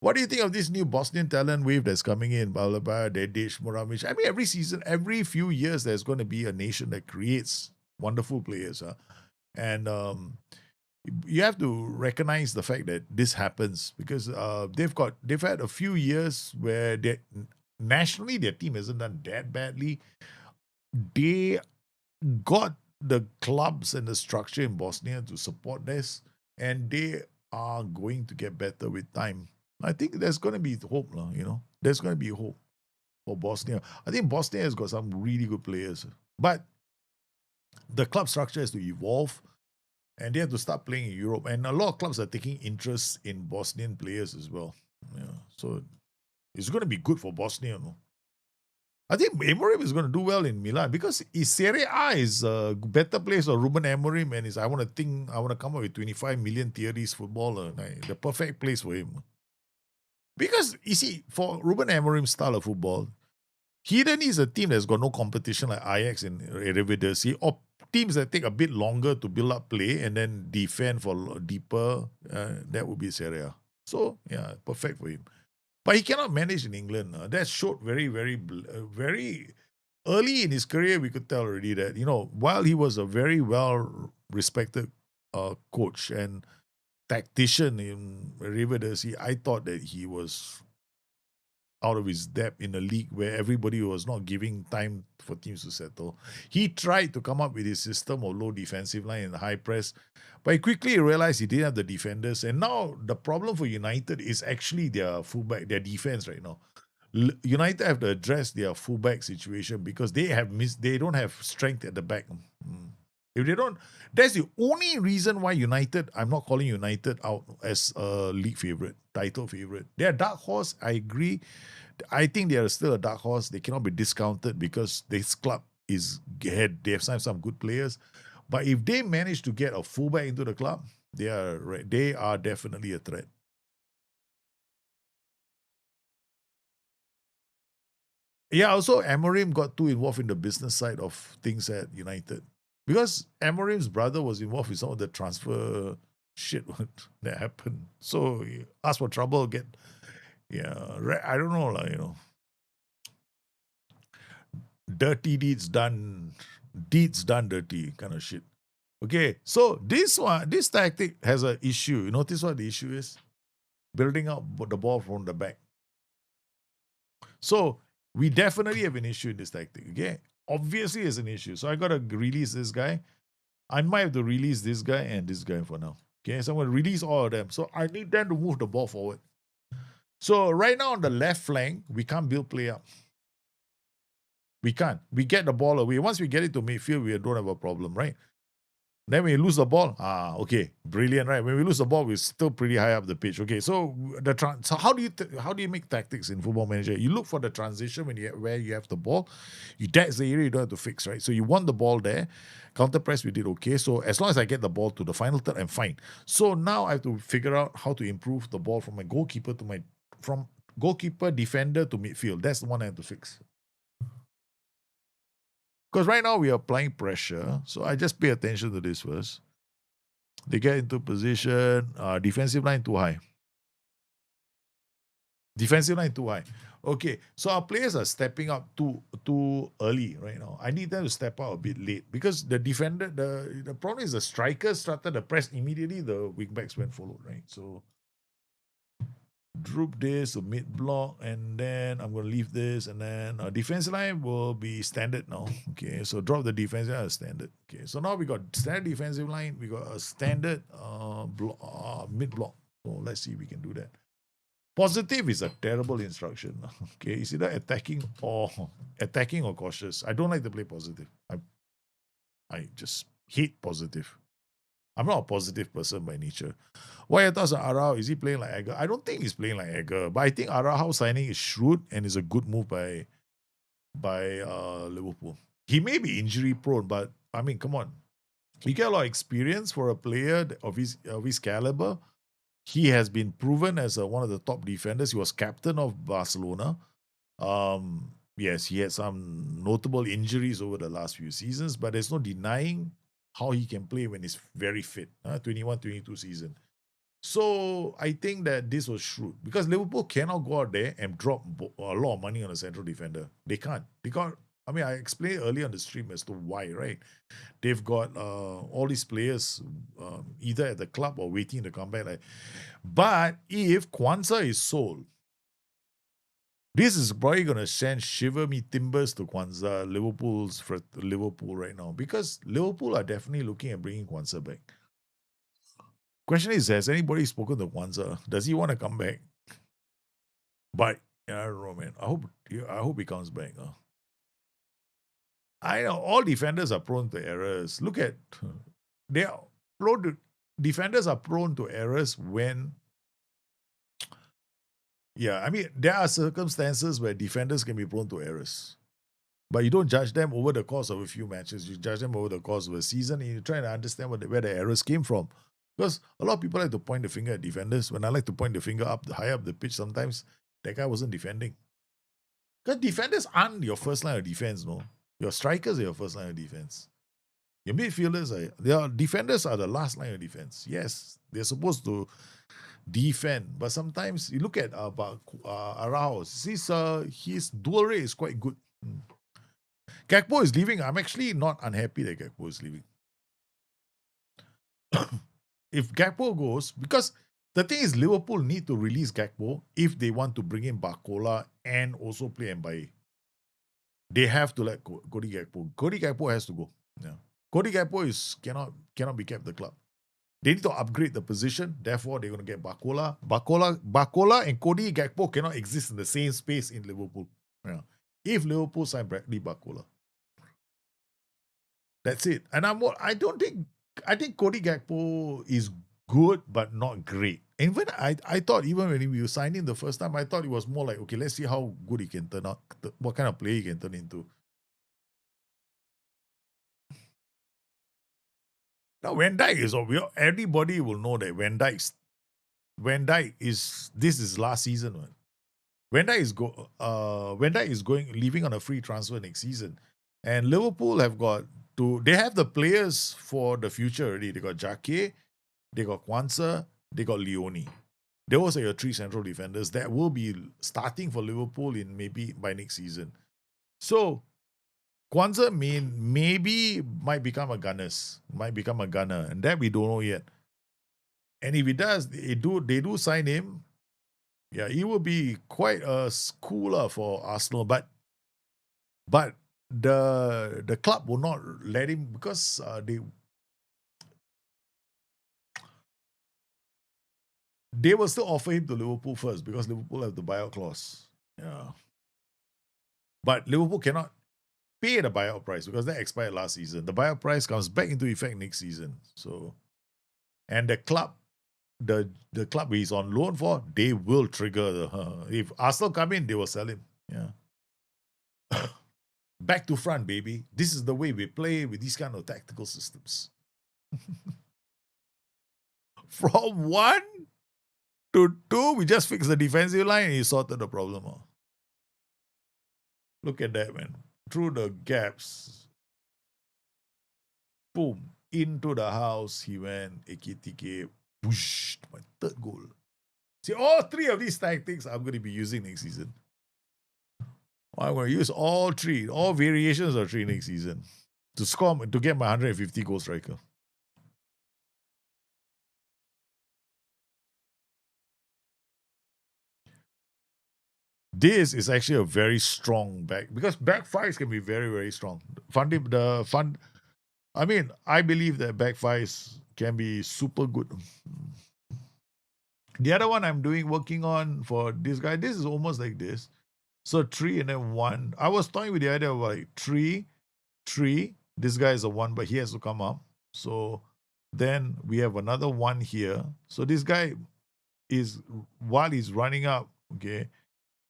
What do you think of this new Bosnian talent wave that's coming in? Balaba, Dedic, Muramic. I mean, every season, every few years, there's going to be a nation that creates wonderful players. And you have to recognize the fact that this happens because they've had a few years where nationally their team hasn't done that badly. They got the clubs and the structure in Bosnia to support this, and they are going to get better with time. I think there's going to be hope, There's going to be hope for Bosnia. I think Bosnia has got some really good players, but the club structure has to evolve, and they have to start playing in Europe. And a lot of clubs are taking interest in Bosnian players as well. Yeah, so it's going to be good for Bosnia. No? I think Amorim is going to do well in Milan because Serie A is a better place for Ruben Amorim, and I want to come up with 25 million theories footballer, the perfect place for him. Because you see, for Ruben Amorim's style of football, he then needs a team that's got no competition like Ajax and Eredivisie, or teams that take a bit longer to build up play and then defend for deeper. That would be Serie A. So yeah, perfect for him. But he cannot manage in England. That showed very, very, very early in his career. We could tell already that, while he was a very well respected coach and tactician in Eredivisie, I thought that he was out of his depth in a league where everybody was not giving time for teams to settle. He tried to come up with his system of low defensive line and high press, but he quickly realized he didn't have the defenders. And now the problem for United is actually their fullback, their defense right now. United have to address their fullback situation because they don't have strength at the back. If they don't, that's the only reason why United, I'm not calling United out as a league favorite, title favorite. They're a dark horse, I agree. I think they are still a dark horse. They cannot be discounted because this club they have signed some good players. But if they manage to get a fullback into the club, they are definitely a threat. Yeah, also Amorim got too involved in the business side of things at United. Because Amorim's brother was involved with some of the transfer shit that happened. So he asked for trouble, I don't know, dirty deeds done dirty kind of shit. Okay, so this tactic has an issue. You notice what the issue is? Building up the ball from the back. So we definitely have an issue in this tactic, okay? Obviously, it's an issue. So I got to release this guy. I might have to release this guy and this guy for now. Okay, so I'm going to release all of them. So I need them to move the ball forward. So right now on the left flank, we can't build play up. We can't. We get the ball away. Once we get it to midfield, we don't have a problem, right? Then when we lose the ball, okay, brilliant, right? When we lose the ball, we're still pretty high up the pitch. Okay, so so how do you make tactics in Football Manager? You look for the transition where you have the ball. That's the area you don't have to fix, right? So you want the ball there. Counter press, we did okay. So as long as I get the ball to the final third, I'm fine. So now I have to figure out how to improve the ball from my goalkeeper from goalkeeper, defender to midfield. That's the one I have to fix. Because right now we are applying pressure. So I just pay attention to this first. They get into position. Defensive line too high. Defensive line too high. Okay, so our players are stepping up too early right now. I need them to step out a bit late because the defender, the problem is the strikers started the press immediately. The wingbacks went followed, right? So droop this to mid block, and then I'm going to leave this, and then defense line will be standard now. Okay, so drop the defensive line as standard. Okay, so now we got standard defensive line, we got a standard mid block. So let's see if we can do that. Positive is a terrible instruction. Okay, it's either attacking or cautious. I don't like to play positive. I just hate positive. I'm not a positive person by nature. What are your thoughts on Arau? Is he playing like Edgar? I don't think he's playing like Edgar, but I think Arau signing is shrewd and is a good move by Liverpool. He may be injury prone, but I mean, come on. He get a lot of experience for a player of his caliber. He has been proven as one of the top defenders. He was captain of Barcelona. Yes, he had some notable injuries over the last few seasons, but there's no denying how he can play when he's very fit. 21-22 season. So I think that this was shrewd because Liverpool cannot go out there and drop a lot of money on a central defender. They can't. I mean, I explained earlier on the stream as to why, right? They've got all these players either at the club or waiting to come back. But if Kwanzaa is sold, this is probably going to send shiver me timbers to Kwanzaa, Liverpool right now, because Liverpool are definitely looking at bringing Kwanzaa back. Question is, has anybody spoken to Kwanzaa? Does he want to come back? But I don't know, man. I hope he comes back. I know all defenders are prone to errors. Look at they are prone to defenders are prone to errors when. Yeah, I mean, there are circumstances where defenders can be prone to errors. But you don't judge them over the course of a few matches. You judge them over the course of a season, and you try to understand where the errors came from. Because a lot of people like to point the finger at defenders. When I like to point the finger high up the pitch, sometimes that guy wasn't defending. Because defenders aren't your first line of defense, no. Your strikers are your first line of defense. Your midfielders defenders are the last line of defense. Yes, they're supposed to defend, but sometimes you look at Arauz. His dual rate is quite good. Gakpo is leaving. I'm actually not unhappy that Gakpo is leaving. If Gakpo goes, because the thing is, Liverpool need to release Gakpo if they want to bring in Barcola and also play Mbaye. They have to let Cody Gakpo. Cody Gakpo has to go. Yeah. Cody Gakpo cannot be kept at the club. They need to upgrade the position. Therefore, they're going to get Barcola. Barcola and Cody Gakpo cannot exist in the same space in Liverpool. Yeah. If Liverpool sign Bradley Barcola, that's it. And I think Cody Gakpo is good but not great. And when I thought, even when we signed him the first time, I thought it was more like, okay, let's see how good he can turn out, what kind of player he can turn into. Now, Van Dijk is obvious. Everybody will know that Van Dijk is this is last season. Man. Van Dijk is leaving on a free transfer next season. And Liverpool have they have the players for the future already. They got Jake, they got Kwanzaa, they got Leone. Those are your three central defenders that will be starting for Liverpool in maybe by next season. So Kwanzaa maybe might become a gunner, and that we don't know yet. And if he does, they do sign him. Yeah, he will be quite a schooler for Arsenal, but the club will not let him because they will still offer him to Liverpool first because Liverpool have the buyout clause. Yeah, but Liverpool cannot pay the buyout price because that expired last season. The buyout price comes back into effect next season. So, and the club he's on loan for, they will trigger if Arsenal come in, they will sell him. Yeah. Back to front, baby. This is the way we play with these kind of tactical systems. From 1 to 2, we just fixed the defensive line and he sorted the problem out. Look at that, man. Through the gaps. Boom. Into the house he went. Ekitike. Whoosh. My third goal. See, all three of these tactics I'm going to be using next season. I'm going to use all three, all variations of three next season to get my 150 goal striker. This is actually a very strong back because back fives can be very, very strong. I believe that back fives can be super good. The other one I'm working on for this guy, this is almost like this. So 3 and then 1. I was toying with the idea of like 3. This guy is a 1, but he has to come up. So then we have another 1 here. So this guy is, while he's running up, okay,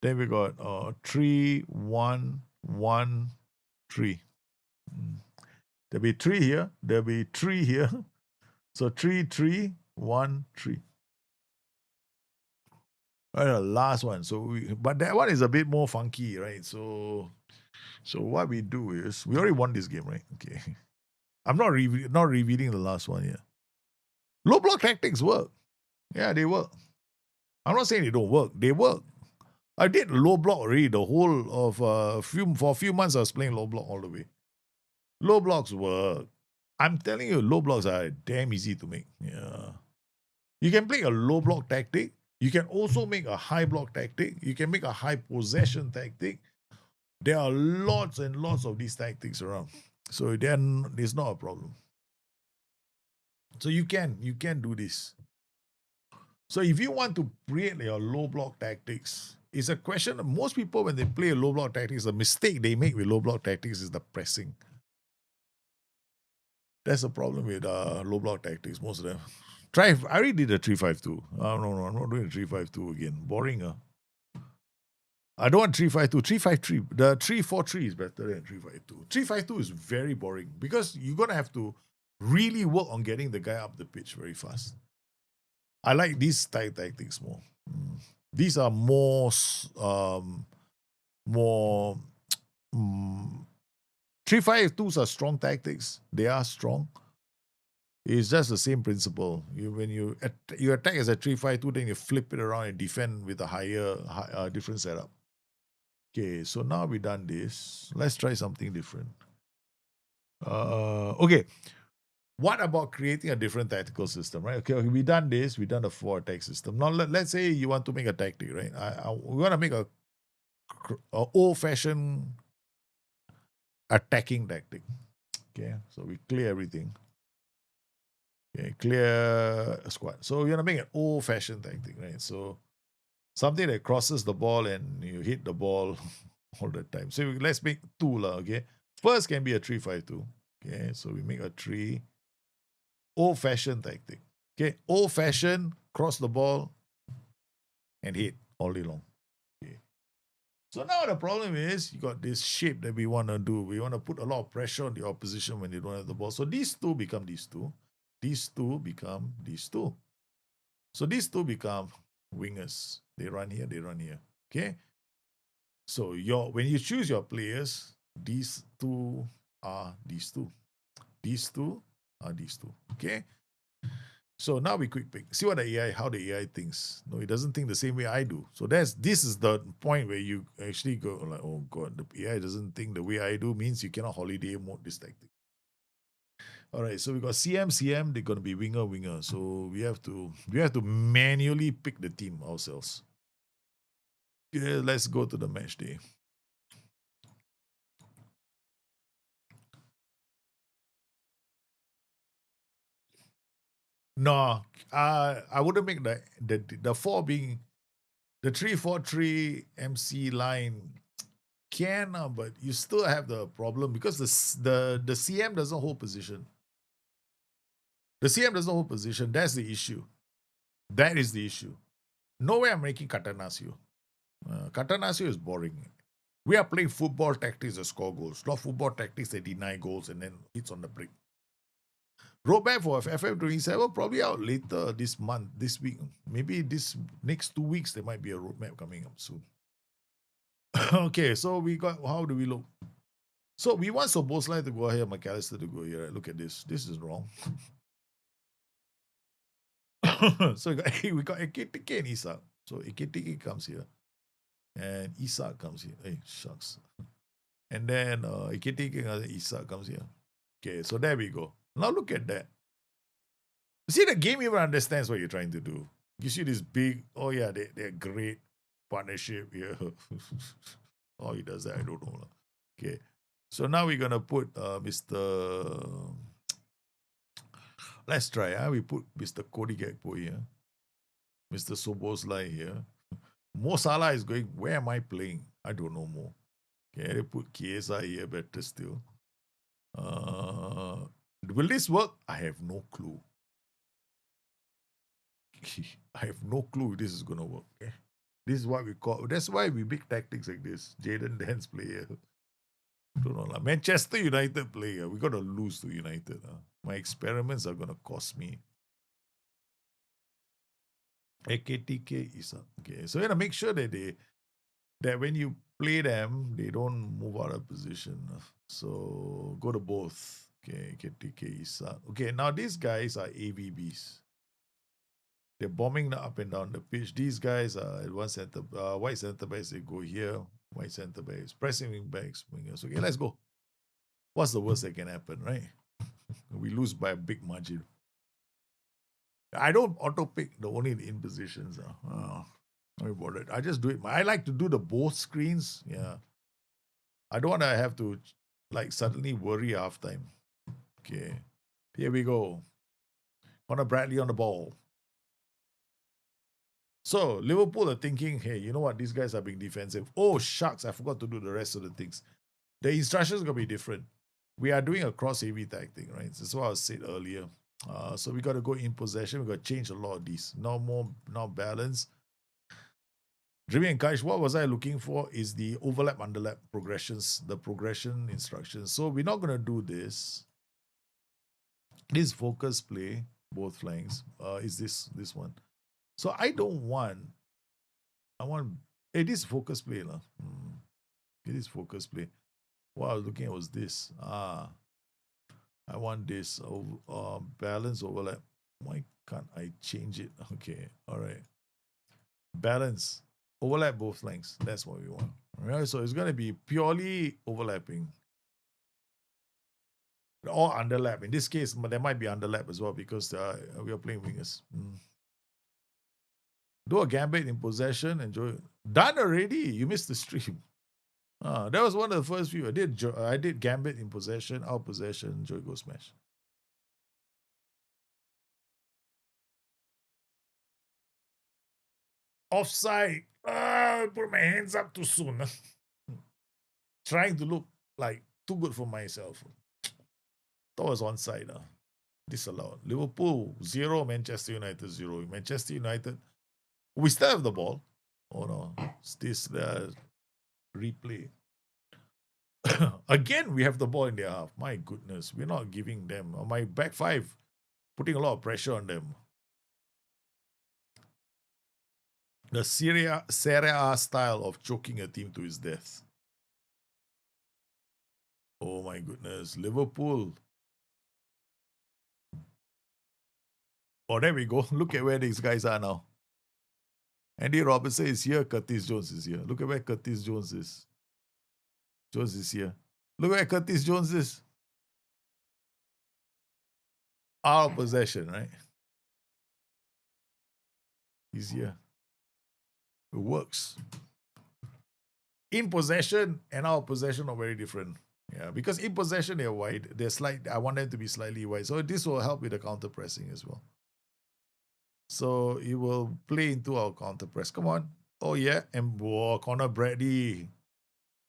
then we got 3, 1, 1, 3. There'll be 3 here. There'll be 3 here. So 3, 3, 1, 3. All right, the last one. But that one is a bit more funky, right? So what we do is we already won this game, right? Okay. I'm not revealing the last one here. Low block tactics work. Yeah, they work. I'm not saying they don't work. They work. I did low block already. The whole of for a few months I was playing low block all the way. Low blocks work. I'm telling you, low blocks are damn easy to make. Yeah. You can play a low block tactic. You can also make a high block tactic. You can make a high possession tactic. There are lots and lots of these tactics around. So then there's not a problem. So you can do this. So if you want to create your low block tactics, it's a question of most people when they play a low block tactics, the mistake they make with low block tactics is the pressing. That's the problem with low block tactics, most of them. I already did a 3-5-2. No, I'm not doing a 3-5-2 again. Boring. I don't want 3-5-2. 3-5-3. The 3-4-3 is better than 3-5-2. 3-5-2 is very boring because you're going to have to really work on getting the guy up the pitch very fast. I like these type tactics more. These are more 3-5-2s are strong tactics. They are strong. It's just the same principle. When you attack as a 3-5-2, then you flip it around and defend with a higher different setup. Okay, so now we've done this. Let's try something different. Okay. What about creating a different tactical system, right? Okay, we done this. We done the 4 attack system. Now let's say you want to make a tactic, right? We want to make a old-fashioned attacking tactic. Okay, so we clear everything. Okay, clear squad. So we're gonna make an old-fashioned tactic, right? So something that crosses the ball and you hit the ball all the time. So let's make 2 okay? First can be a 3-5-2. Okay, so we make a 3 old-fashioned tactic. Okay, old-fashioned, cross the ball and hit all day long. Okay. So now the problem is you got this shape that we want to do. We want to put a lot of pressure on the opposition when they don't have the ball. So these 2 become these 2. These 2 become these 2. So these 2 become wingers. They run here, they run here. Okay. So when you choose your players, these 2 are these 2. These 2 are these 2. Okay. So now we quick pick. See how the AI thinks. No, it doesn't think the same way I do. So this is the point where you actually go like, oh God, the AI doesn't think the way I do means you cannot holiday mode this tactic. All right, so we got CM. They're gonna be winger. So we have to manually pick the team ourselves. Okay, let's go to the match day. No, I wouldn't make the 4 being the 3-4-3 MC line can, but you still have the problem because the CM doesn't hold position. The CM doesn't hold position. That's the issue. That is the issue. No way I'm making Catanasio. Catanasio is boring. We are playing football tactics that score goals, not football tactics that deny goals and then hits on the break. Roadmap for FM27 probably out later this month, this week. Maybe this next 2 weeks, there might be a roadmap coming up soon. Okay, so we got, how do we look? So we want Soboslai to go here, McAllister to go here. Right? Look at this. This is wrong. So we got Eketike and Isak. So Eketike comes here. And Isak comes here. Hey, shucks. And then Eketike and Isak comes here. Okay, so there we go. Now look at that. See, the game even understands what you're trying to do. Gives you this big, oh yeah, they're great partnership here. Oh, he does that, I don't know. Okay. So now we're gonna put Mr. Let's try. We put Mr. Cody Gakpo here. Mr. Soboslai here. Mo Salah is going, where am I playing? I don't know more. Okay, they put Chiesa here, better still. Will this work? I have no clue. I have no clue if this is gonna work. Okay? This is what we call. That's why we make tactics like this. Jaden Dance player. Don't know lah. Manchester United player. We gotta lose to United. My experiments are gonna cost me. AKTK is okay. So you gotta make sure that when you play them, they don't move out of position. So go to both. Okay, AKTK is okay. Now these guys are AVBs. They're bombing up and down the pitch. These guys are at one center, white center backs. They go here, white center backs, pressing wing backs, wingers. Okay, let's go. What's the worst that can happen, right? We lose by a big margin. I don't auto pick the only in positions. Don't worry about it. I just do it. I like to do the both screens. Yeah. I don't want to have to like suddenly worry half time. Okay. Here we go. Connor Bradley on the ball. So Liverpool are thinking, hey, you know what? These guys are being defensive. Oh, shucks. I forgot to do the rest of the things. The instructions are going to be different. We are doing a cross-heavy tactic, right? That's what I said earlier. So we got to go in possession. We got to change a lot of these. Now balance. Jimmy and Kaish, what was I looking for is the overlap, underlap progressions, the progression instructions. So we're not going to do this. This focus play, both flanks, is this one. So I want, it is focus play. It is focus play. What I was looking at was this. I want this balance overlap. Why can't I change it? Okay, all right. Balance. Overlap both flanks. That's what we want. All right, so it's going to be purely overlapping. Or underlap. In this case, there might be underlap as well because we are playing wingers. Do a gambit in possession. Enjoy. Done already. You missed the stream. That was one of the first few. I did gambit in possession, out possession, Joy Go Smash. Offside. Put my hands up too soon. Trying to look like too good for myself. That was onside. Disallowed. Liverpool 0, Manchester United 0. Manchester United, we still have the ball. Oh no, it's this replay. Again, we have the ball in their half. My goodness, we're not giving them. My back five, putting a lot of pressure on them. The Serie A style of choking a team to its death. Oh my goodness, Liverpool. Oh, there we go. Look at where these guys are now. Andy Robertson is here. Curtis Jones is here. Look at where Curtis Jones is. Jones is here. Look where Curtis Jones is. Our possession, right? He's here. It works. In possession and out of possession are very different. Yeah, because in possession they're wide. I want them to be slightly wide. So this will help with the counter pressing as well. So it will play into our counter press. Come on. Oh yeah. And Connor Bradley.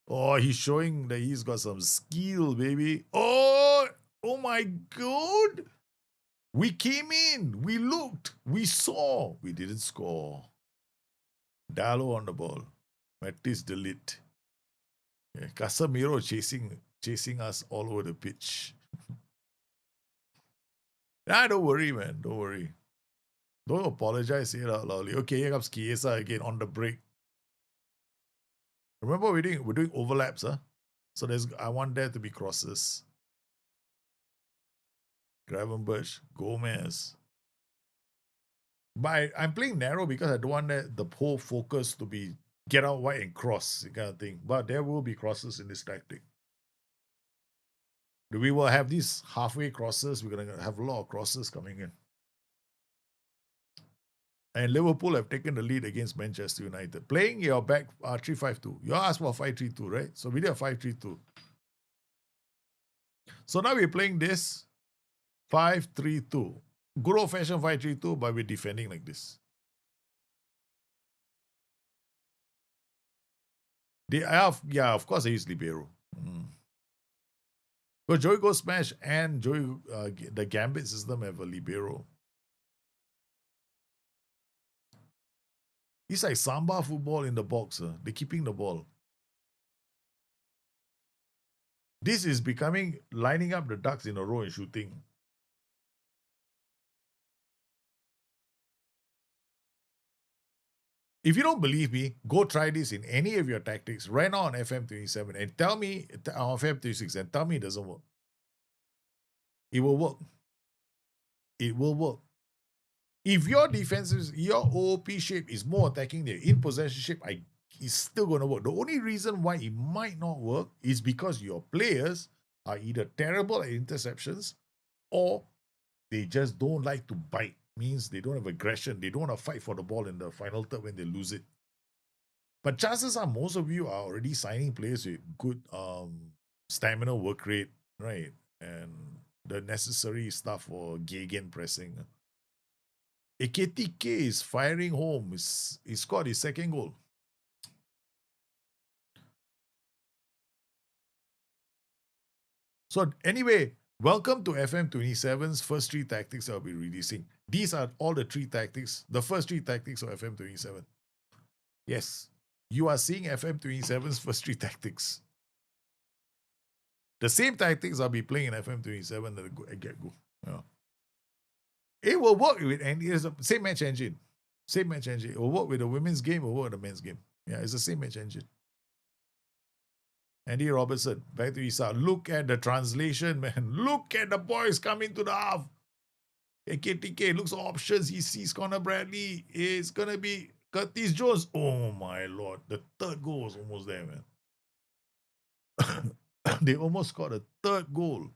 Oh, he's showing that he's got some skill, baby. Oh my God. We came in. We looked. We saw. We didn't score. Dallo on the ball. Mattis delete. Yeah, Casemiro chasing us all over the pitch. Don't worry, man. Don't worry. Don't apologize here out loudly. Okay, here comes Chiesa again on the break. Remember we're doing overlaps, huh? So I want there to be crosses. Gravenberch, Gomez. But I'm playing narrow because I don't want the whole focus to be get out wide and cross, kind of thing. But there will be crosses in this tactic. We will have these halfway crosses. We're going to have a lot of crosses coming in. And Liverpool have taken the lead against Manchester United. Playing your back 3-5-2. You asked for 5-3-2, right? So we did a 5-3-2. So now we're playing this 5-3-2. Good old-fashioned 5-3-2, but we're defending like this. Of course I use Libero. But Joey Go Smash and the Gambit system have a Libero. It's like Samba football in the box. They're keeping the ball. This is becoming lining up the ducks in a row and shooting. If you don't believe me, go try this in any of your tactics right now on FM27 and tell me on FM26 and tell me it doesn't work. It will work. It will work. If your defense is your OOP shape is more attacking than in possession shape, it's still going to work. The only reason why it might not work is because your players are either terrible at interceptions or they just don't like to bite. Means they don't have aggression. They don't want to fight for the ball in the final third when they lose it. But chances are most of you are already signing players with good stamina, work rate, right? And the necessary stuff for gegen pressing. AKTK is firing home. He scored his second goal. So anyway, welcome to FM27's first three tactics I'll be releasing. These are all the three tactics, the first three tactics of FM27. Yes, you are seeing FM27's first three tactics. The same tactics I'll be playing in FM27 at get-go. Yeah. It will work with, and it's the same match engine. Same match engine. It will work with the women's game, it will work with the men's game. Yeah, it's the same match engine. Andy Robertson, back to Isa. Look at the translation, man. Look at the boys coming to the half. KTK looks at options. He sees Connor Bradley. It's going to be Curtis Jones. Oh, my Lord. The third goal was almost there, man. They almost scored a third goal.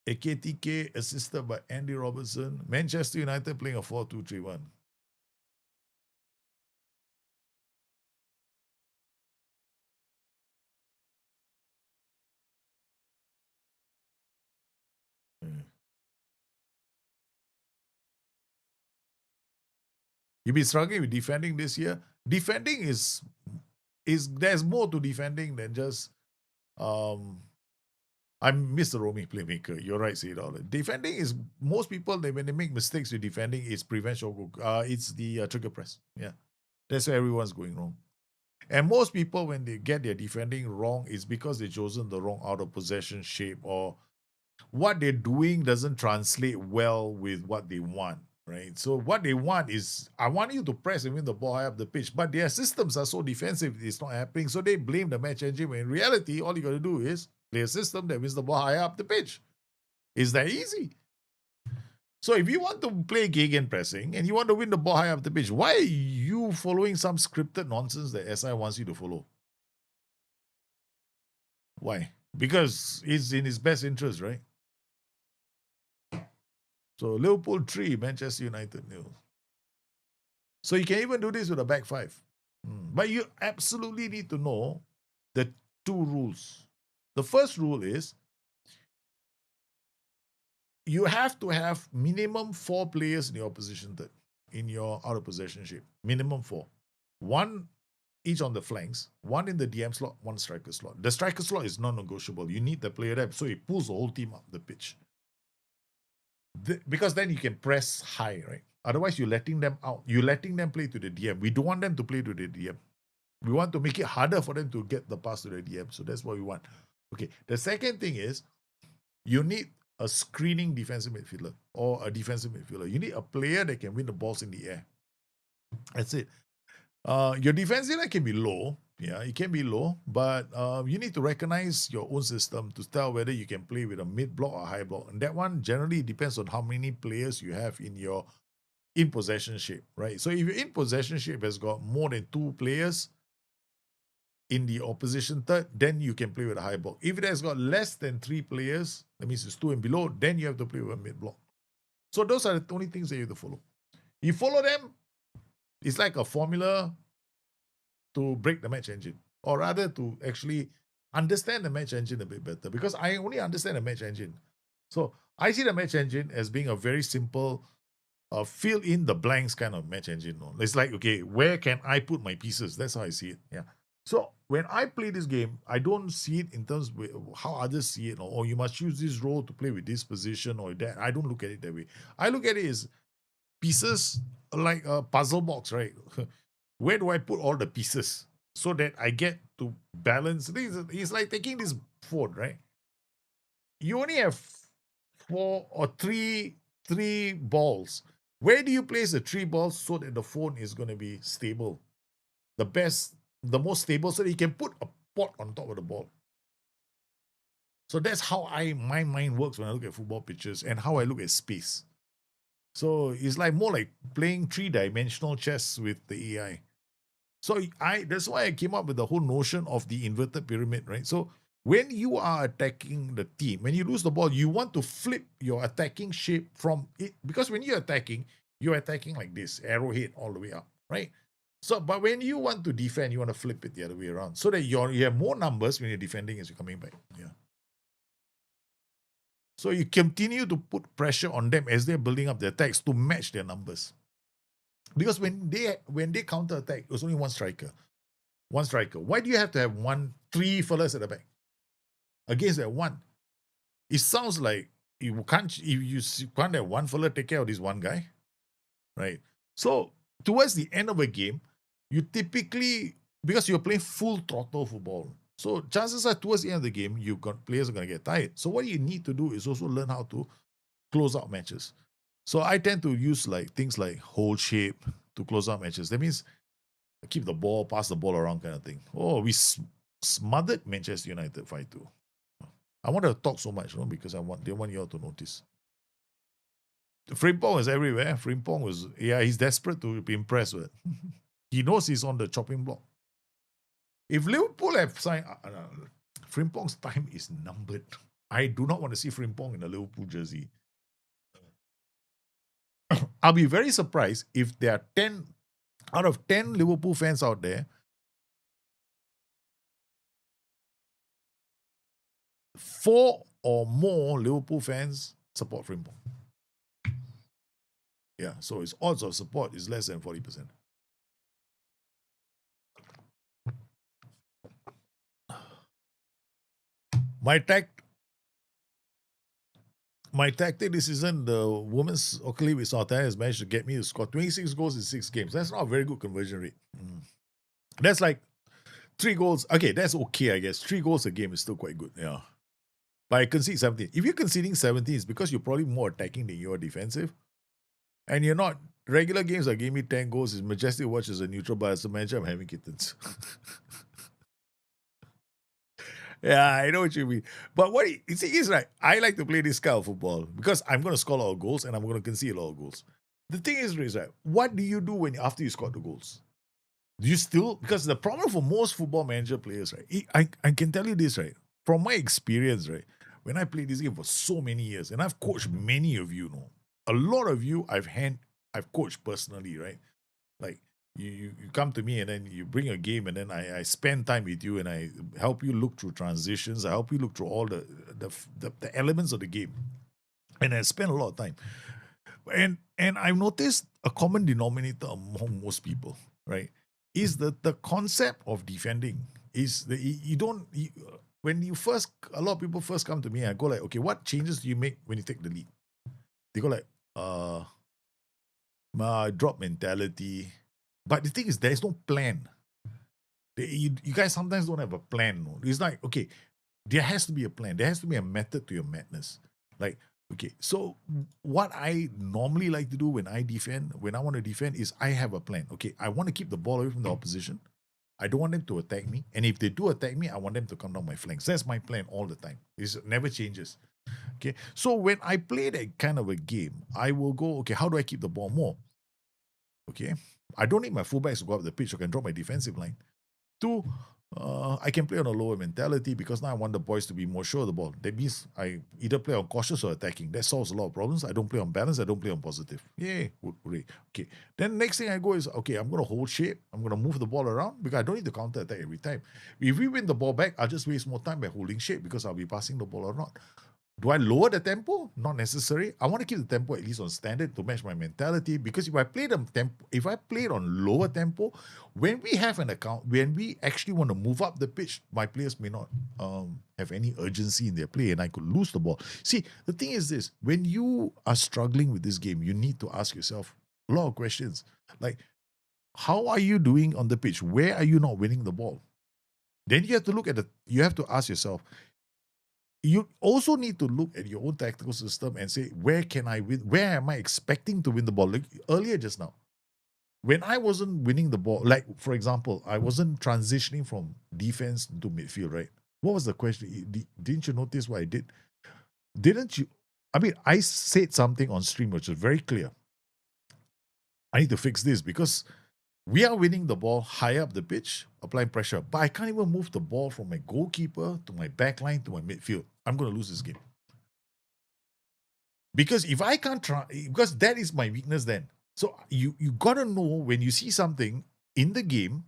KTK assisted by Andy Robertson. Manchester United playing a 4-2-3-1. You'll be struggling with defending this year. Defending is there's more to defending than just I'm Mr. Romy playmaker. You're right, say it all. Defending is most people when they make mistakes with defending, it's prevent shot goal. It's the trigger press. Yeah, that's where everyone's going wrong. And most people, when they get their defending wrong, it's because they've chosen the wrong out of possession shape or what they're doing doesn't translate well with what they want. Right. So what they want is, I want you to press and win the ball high up the pitch, but their systems are so defensive, it's not happening. So they blame the match engine when in reality, all you got to do is play a system that wins the ball high up the pitch. It's that easy. So if you want to play gegen pressing and you want to win the ball high up the pitch, why are you following some scripted nonsense that SI wants you to follow? Why? Because it's in his best interest, right? So Liverpool 3, Manchester United 0. So you can even do this with a back five. But you absolutely need to know the two rules. The first rule is you have to have minimum 4 players in your opposition third, in your out of possession shape. Minimum 4. 1 each on the flanks, 1 in the DM slot, 1 striker slot. The striker slot is non-negotiable. You need the player there, so it pulls the whole team up the pitch. Because then you can press high, right? Otherwise, you're letting them out. You're letting them play to the DM. We don't want them to play to the DM. We want to make it harder for them to get the pass to the DM. So that's what we want. Okay. The second thing is you need a screening defensive midfielder or a defensive midfielder. You need a player that can win the balls in the air. That's it. Your defensive line can be low. Yeah, it can be low, but you need to recognize your own system to tell whether you can play with a mid block or high block. And that one generally depends on how many players you have in your in possession shape, right? So if your in possession shape has got more than 2 players in the opposition third, then you can play with a high block. If it has got less than 3 players, that means it's 2 and below, then you have to play with a mid block. So those are the only things that you have to follow. You follow them, it's like a formula to break the match engine, or rather to actually understand the match engine a bit better, because I only understand the match engine. So I see the match engine as being a very simple fill in the blanks kind of match engine. No? It's like, okay, where can I put my pieces? That's how I see it. Yeah. So when I play this game, I don't see it in terms of how others see it, or you must choose this role to play with this position or that. I don't look at it that way. I look at it as pieces like a puzzle box, right? Where do I put all the pieces so that I get to balance? It's like taking this phone, right? You only have 4 or 3 balls. Where do you place the 3 balls so that the phone is going to be stable? The most stable, so that you can put a pot on top of the ball. So that's how my mind works when I look at football pitches and how I look at space. So it's like more like playing three-dimensional chess with the AI. So that's why I came up with the whole notion of the inverted pyramid, right? So when you are attacking the team, when you lose the ball, you want to flip your attacking shape from it, because when you're attacking like this, arrowhead all the way up, right? So, but when you want to defend, you want to flip it the other way around, so that you have more numbers when you're defending as you're coming back. Yeah. So you continue to put pressure on them as they're building up their attacks to match their numbers. Because when they counter attack, there's only one striker. One striker. Why do you have to have three fellas at the back against that one? It sounds like you can't have one fella take care of this one guy, right? So towards the end of a game, you typically, because you're playing full throttle football, so chances are towards the end of the game, players are going to get tired. So what you need to do is also learn how to close out matches. So I tend to use like things like hold shape to close out matches. That means keep the ball, pass the ball around kind of thing. Oh, we smothered Manchester United 5-2. I want to talk so much, because they want you all to notice. Frimpong is everywhere. Frimpong was, he's desperate to be impressed with. He knows he's on the chopping block. If Liverpool have signed, Frimpong's time is numbered. I do not want to see Frimpong in a Liverpool jersey. I'll be very surprised if there are 10 out of 10 Liverpool fans out there, 4 or more Liverpool fans support Frimpong. Yeah, so his odds of support is less than 40%. My tactic this season, the women's Hockey League with Southampton has managed to get me to score 26 goals in 6 games. That's not a very good conversion rate. That's like 3 goals. Okay, that's okay, I guess. 3 goals a game is still quite good. Yeah. But I concede 17. If you're conceding 17, it's because you're probably more attacking than you're defensive. And you're not. Regular games that gave me 10 goals is majestic to watch as a neutral, but as a manager, I'm having kittens. Yeah, I know what you mean. But what you see is right. I like to play this kind of football because I'm going to score a lot of goals and I'm going to concede a lot of goals. The thing is right, what do you do after you score the goals? Do you still, because the problem for most football manager players, right? I can tell you this, right? From my experience, right? When I played this game for so many years, and I've coached many of you, a lot of you I've coached personally, right? Like you come to me and then you bring a game and then I spend time with you and I help you look through transitions. I help you look through all the elements of the game. And I spend a lot of time. And I've noticed a common denominator among most people, right? Is the concept of defending is that when a lot of people first come to me, I go like, okay, what changes do you make when you take the lead? They go like, drop mentality. But the thing is, there's no plan. You guys sometimes don't have a plan. No? It's like, okay, there has to be a plan. There has to be a method to your madness. Like, okay, so what I normally like to do when I want to defend, is I have a plan. Okay, I want to keep the ball away from the opposition. I don't want them to attack me. And if they do attack me, I want them to come down my flanks. That's my plan all the time. It never changes. Okay, so when I play that kind of a game, I will go, okay, how do I keep the ball more? Okay, I don't need my fullbacks to go up the pitch. I can drop my defensive line. 2, I can play on a lower mentality because now I want the boys to be more sure of the ball. That means I either play on cautious or attacking. That solves a lot of problems. I don't play on balance. I don't play on positive. Yay. Okay. Then next thing I go is, okay, I'm going to hold shape. I'm going to move the ball around because I don't need to counter attack every time. If we win the ball back, I'll just waste more time by holding shape because I'll be passing the ball around. Do I lower the tempo? Not necessary. I want to keep the tempo at least on standard to match my mentality, because if I play it on lower tempo, when we actually want to move up the pitch, my players may not have any urgency in their play and I could lose the ball. See, the thing is this, when you are struggling with this game, you need to ask yourself a lot of questions. Like, how are you doing on the pitch? Where are you not winning the ball? Then you have to ask yourself, you also need to look at your own tactical system and say, where can I win? Where am I expecting to win the ball? Like earlier just now, when I wasn't winning the ball, like for example, I wasn't transitioning from defense to midfield, right? What was the question? Didn't you notice what I did? Didn't you? I mean, I said something on stream which was very clear. I need to fix this because we are winning the ball high up the pitch, applying pressure, but I can't even move the ball from my goalkeeper to my back line to my midfield. I'm going to lose this game. Because if I can't try, because that is my weakness then. So you got to know when you see something in the game,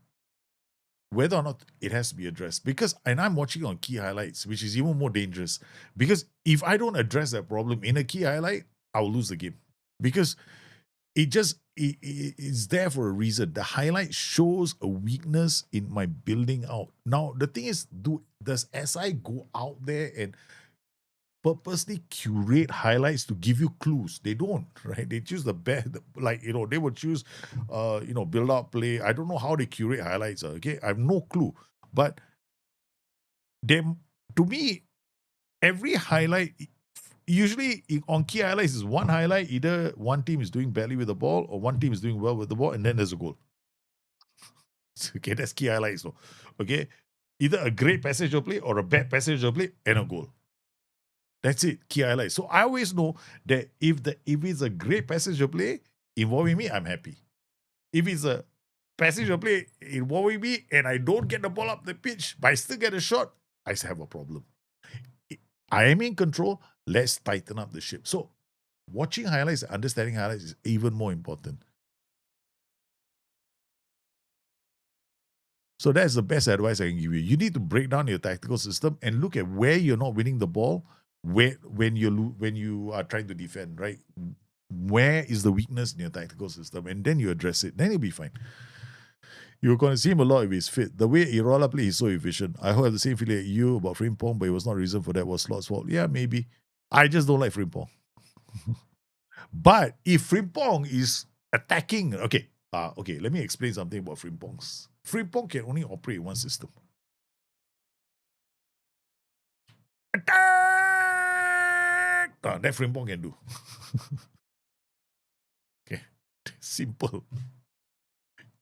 whether or not it has to be addressed. Because, and I'm watching on key highlights, which is even more dangerous. Because if I don't address that problem in a key highlight, I'll lose the game. Because it's there for a reason. The highlight shows a weakness in my building out. Now, the thing is, does SI go out there and purposely curate highlights to give you clues? They don't, right? They choose the best, like, they would choose, build up play. I don't know how they curate highlights, okay? I have no clue. But to me, every highlight, usually on key highlights is one highlight, either one team is doing badly with the ball or one team is doing well with the ball, and then there's a goal. Okay, that's key highlights. So, okay, either a great passage of play or a bad passage of play and a goal. That's it, key highlights. So I always know that if it's a great passage of play involving me, I'm happy. If it's a passage of play involving me and I don't get the ball up the pitch, but I still get a shot, I still have a problem. I am in control. Let's tighten up the ship. So watching highlights, understanding highlights is even more important. So that's the best advice I can give you. You need to break down your tactical system and look at where you're not winning the ball, when you are trying to defend, right? Where is the weakness in your tactical system? And then you address it. Then you'll be fine. You're going to see him a lot if he's fit. The way Irola plays, he's so efficient. I have the same feeling at you about Frimpong, but it was not a reason for that. Was Slot's fault? Yeah, maybe. I just don't like Frimpong. But if Frimpong is attacking, okay, let me explain something about Frimpong. Frimpong can only operate in one system. Attack! That Frimpong can do. Okay, simple.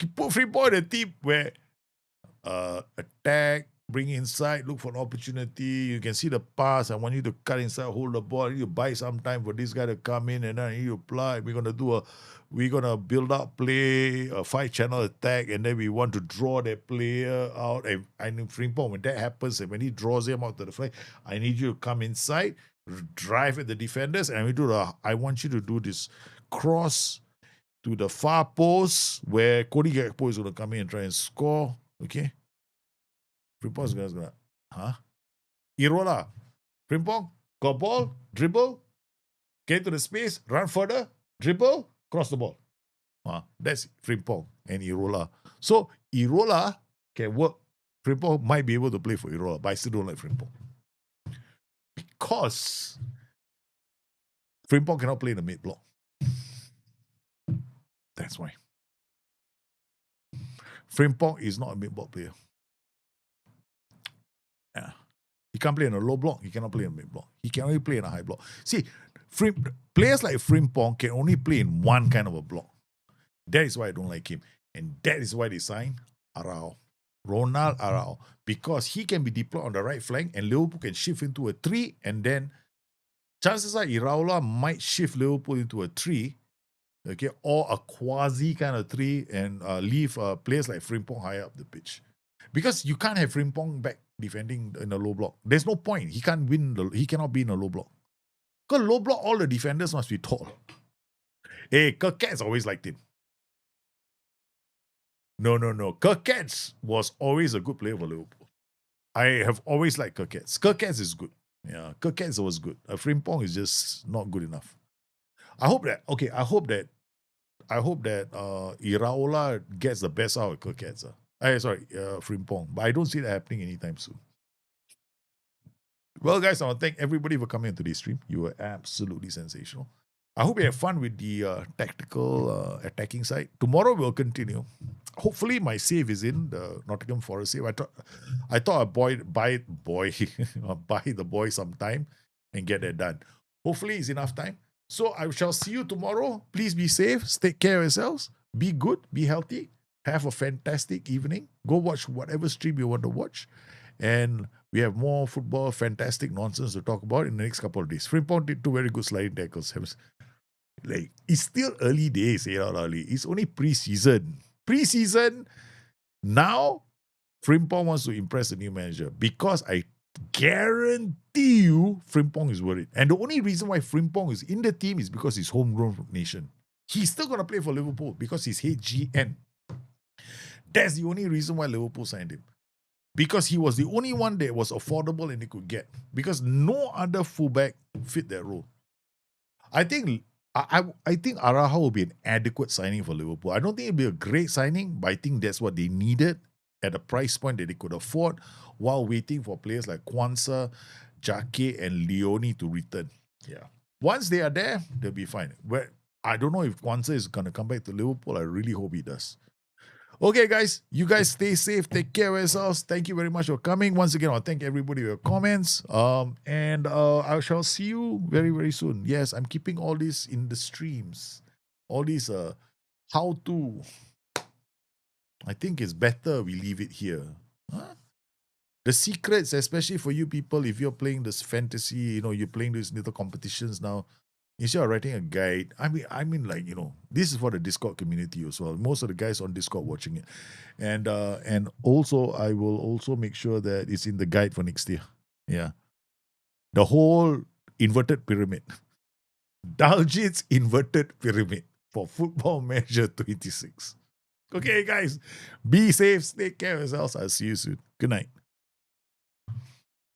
You put Frimpong in a team where attack, bring inside, look for an opportunity. You can see the pass. I want you to cut inside, hold the ball. You buy some time for this guy to come in, and then you apply. We're gonna build up play, a 5-channel attack, and then we want to draw that player out. And Frimpong, when that happens, and when he draws him out to the flank, I need you to come inside, drive at the defenders, and I want you to do this cross to the far post where Cody Gakpo is going to come in and try and score. Okay? Frimpong is going to, Irola. Frimpong, got ball, dribble, get to the space, run further, dribble, cross the ball. That's Frimpong and Irola. So Irola can work. Frimpong might be able to play for Irola, but I still don't like Frimpong. Because Frimpong cannot play in the mid block. That's why. Frimpong is not a mid-block player. Yeah. He can't play in a low block. He cannot play in a mid-block. He can only play in a high block. See, players like Frimpong can only play in one kind of a block. That is why I don't like him. And that is why they signed Ronald Arau. Because he can be deployed on the right flank and Liverpool can shift into a 3, and then chances are Iraola might shift Liverpool into a 3, okay, or a quasi kind of 3, and leave players like Frimpong higher up the pitch. Because you can't have Frimpong back defending in a low block. There's no point. He cannot be in a low block. Because low block, all the defenders must be tall. Hey, Kirkatz always liked him. No. Kirkatz was always a good player for Liverpool. I have always liked Kirkatz. Kirkatz is good. Yeah, Kirkatz was good. Frimpong is just not good enough. I hope that Iraola gets the best out of Kirkatz. Frimpong. But I don't see that happening anytime soon. Well, guys, I want to thank everybody for coming into this stream. You were absolutely sensational. I hope you have fun with the tactical attacking side. Tomorrow we'll continue. Hopefully my save is in, the Nottingham Forest save. I thought I'd buy the boy some time and get that done. Hopefully it's enough time. So I shall see you tomorrow. Please be safe. Take care of yourselves. Be good. Be healthy. Have a fantastic evening. Go watch whatever stream you want to watch. And we have more football, fantastic nonsense to talk about in the next couple of days. Frimpong did 2 very good sliding tackles. Like, it's still early days, Ali. It's only pre-season. Pre-season, now Frimpong wants to impress the new manager because I guarantee you Frimpong is worried. And the only reason why Frimpong is in the team is because he's homegrown nation. He's still going to play for Liverpool because he's HGN. That's the only reason why Liverpool signed him. Because he was the only one that was affordable and they could get. Because no other fullback fit that role. I think Araujo will be an adequate signing for Liverpool. I don't think it'll be a great signing, but I think that's what they needed at a price point that they could afford while waiting for players like Kwanzaa, Jake, and Leone to return. Yeah. Once they are there, they'll be fine. But I don't know if Kwanzaa is going to come back to Liverpool. I really hope he does. Okay, guys, you guys stay safe. Take care of yourselves. Thank you very much for coming. Once again, I'll thank everybody for your comments. And I shall see you very, very soon. Yes, I'm keeping all this in the streams. All these how to. I think it's better we leave it here. Huh? The secrets, especially for you people, if you're playing this fantasy, you're playing these little competitions now. Instead of writing a guide, I mean, like, this is for the Discord community as well. Most of the guys on Discord watching it, and also I will also make sure that it's in the guide for next year. Yeah, the whole inverted pyramid, Daljit's inverted pyramid for Football Manager 26. Okay, guys, be safe, take care of yourselves. I'll see you soon. Good night.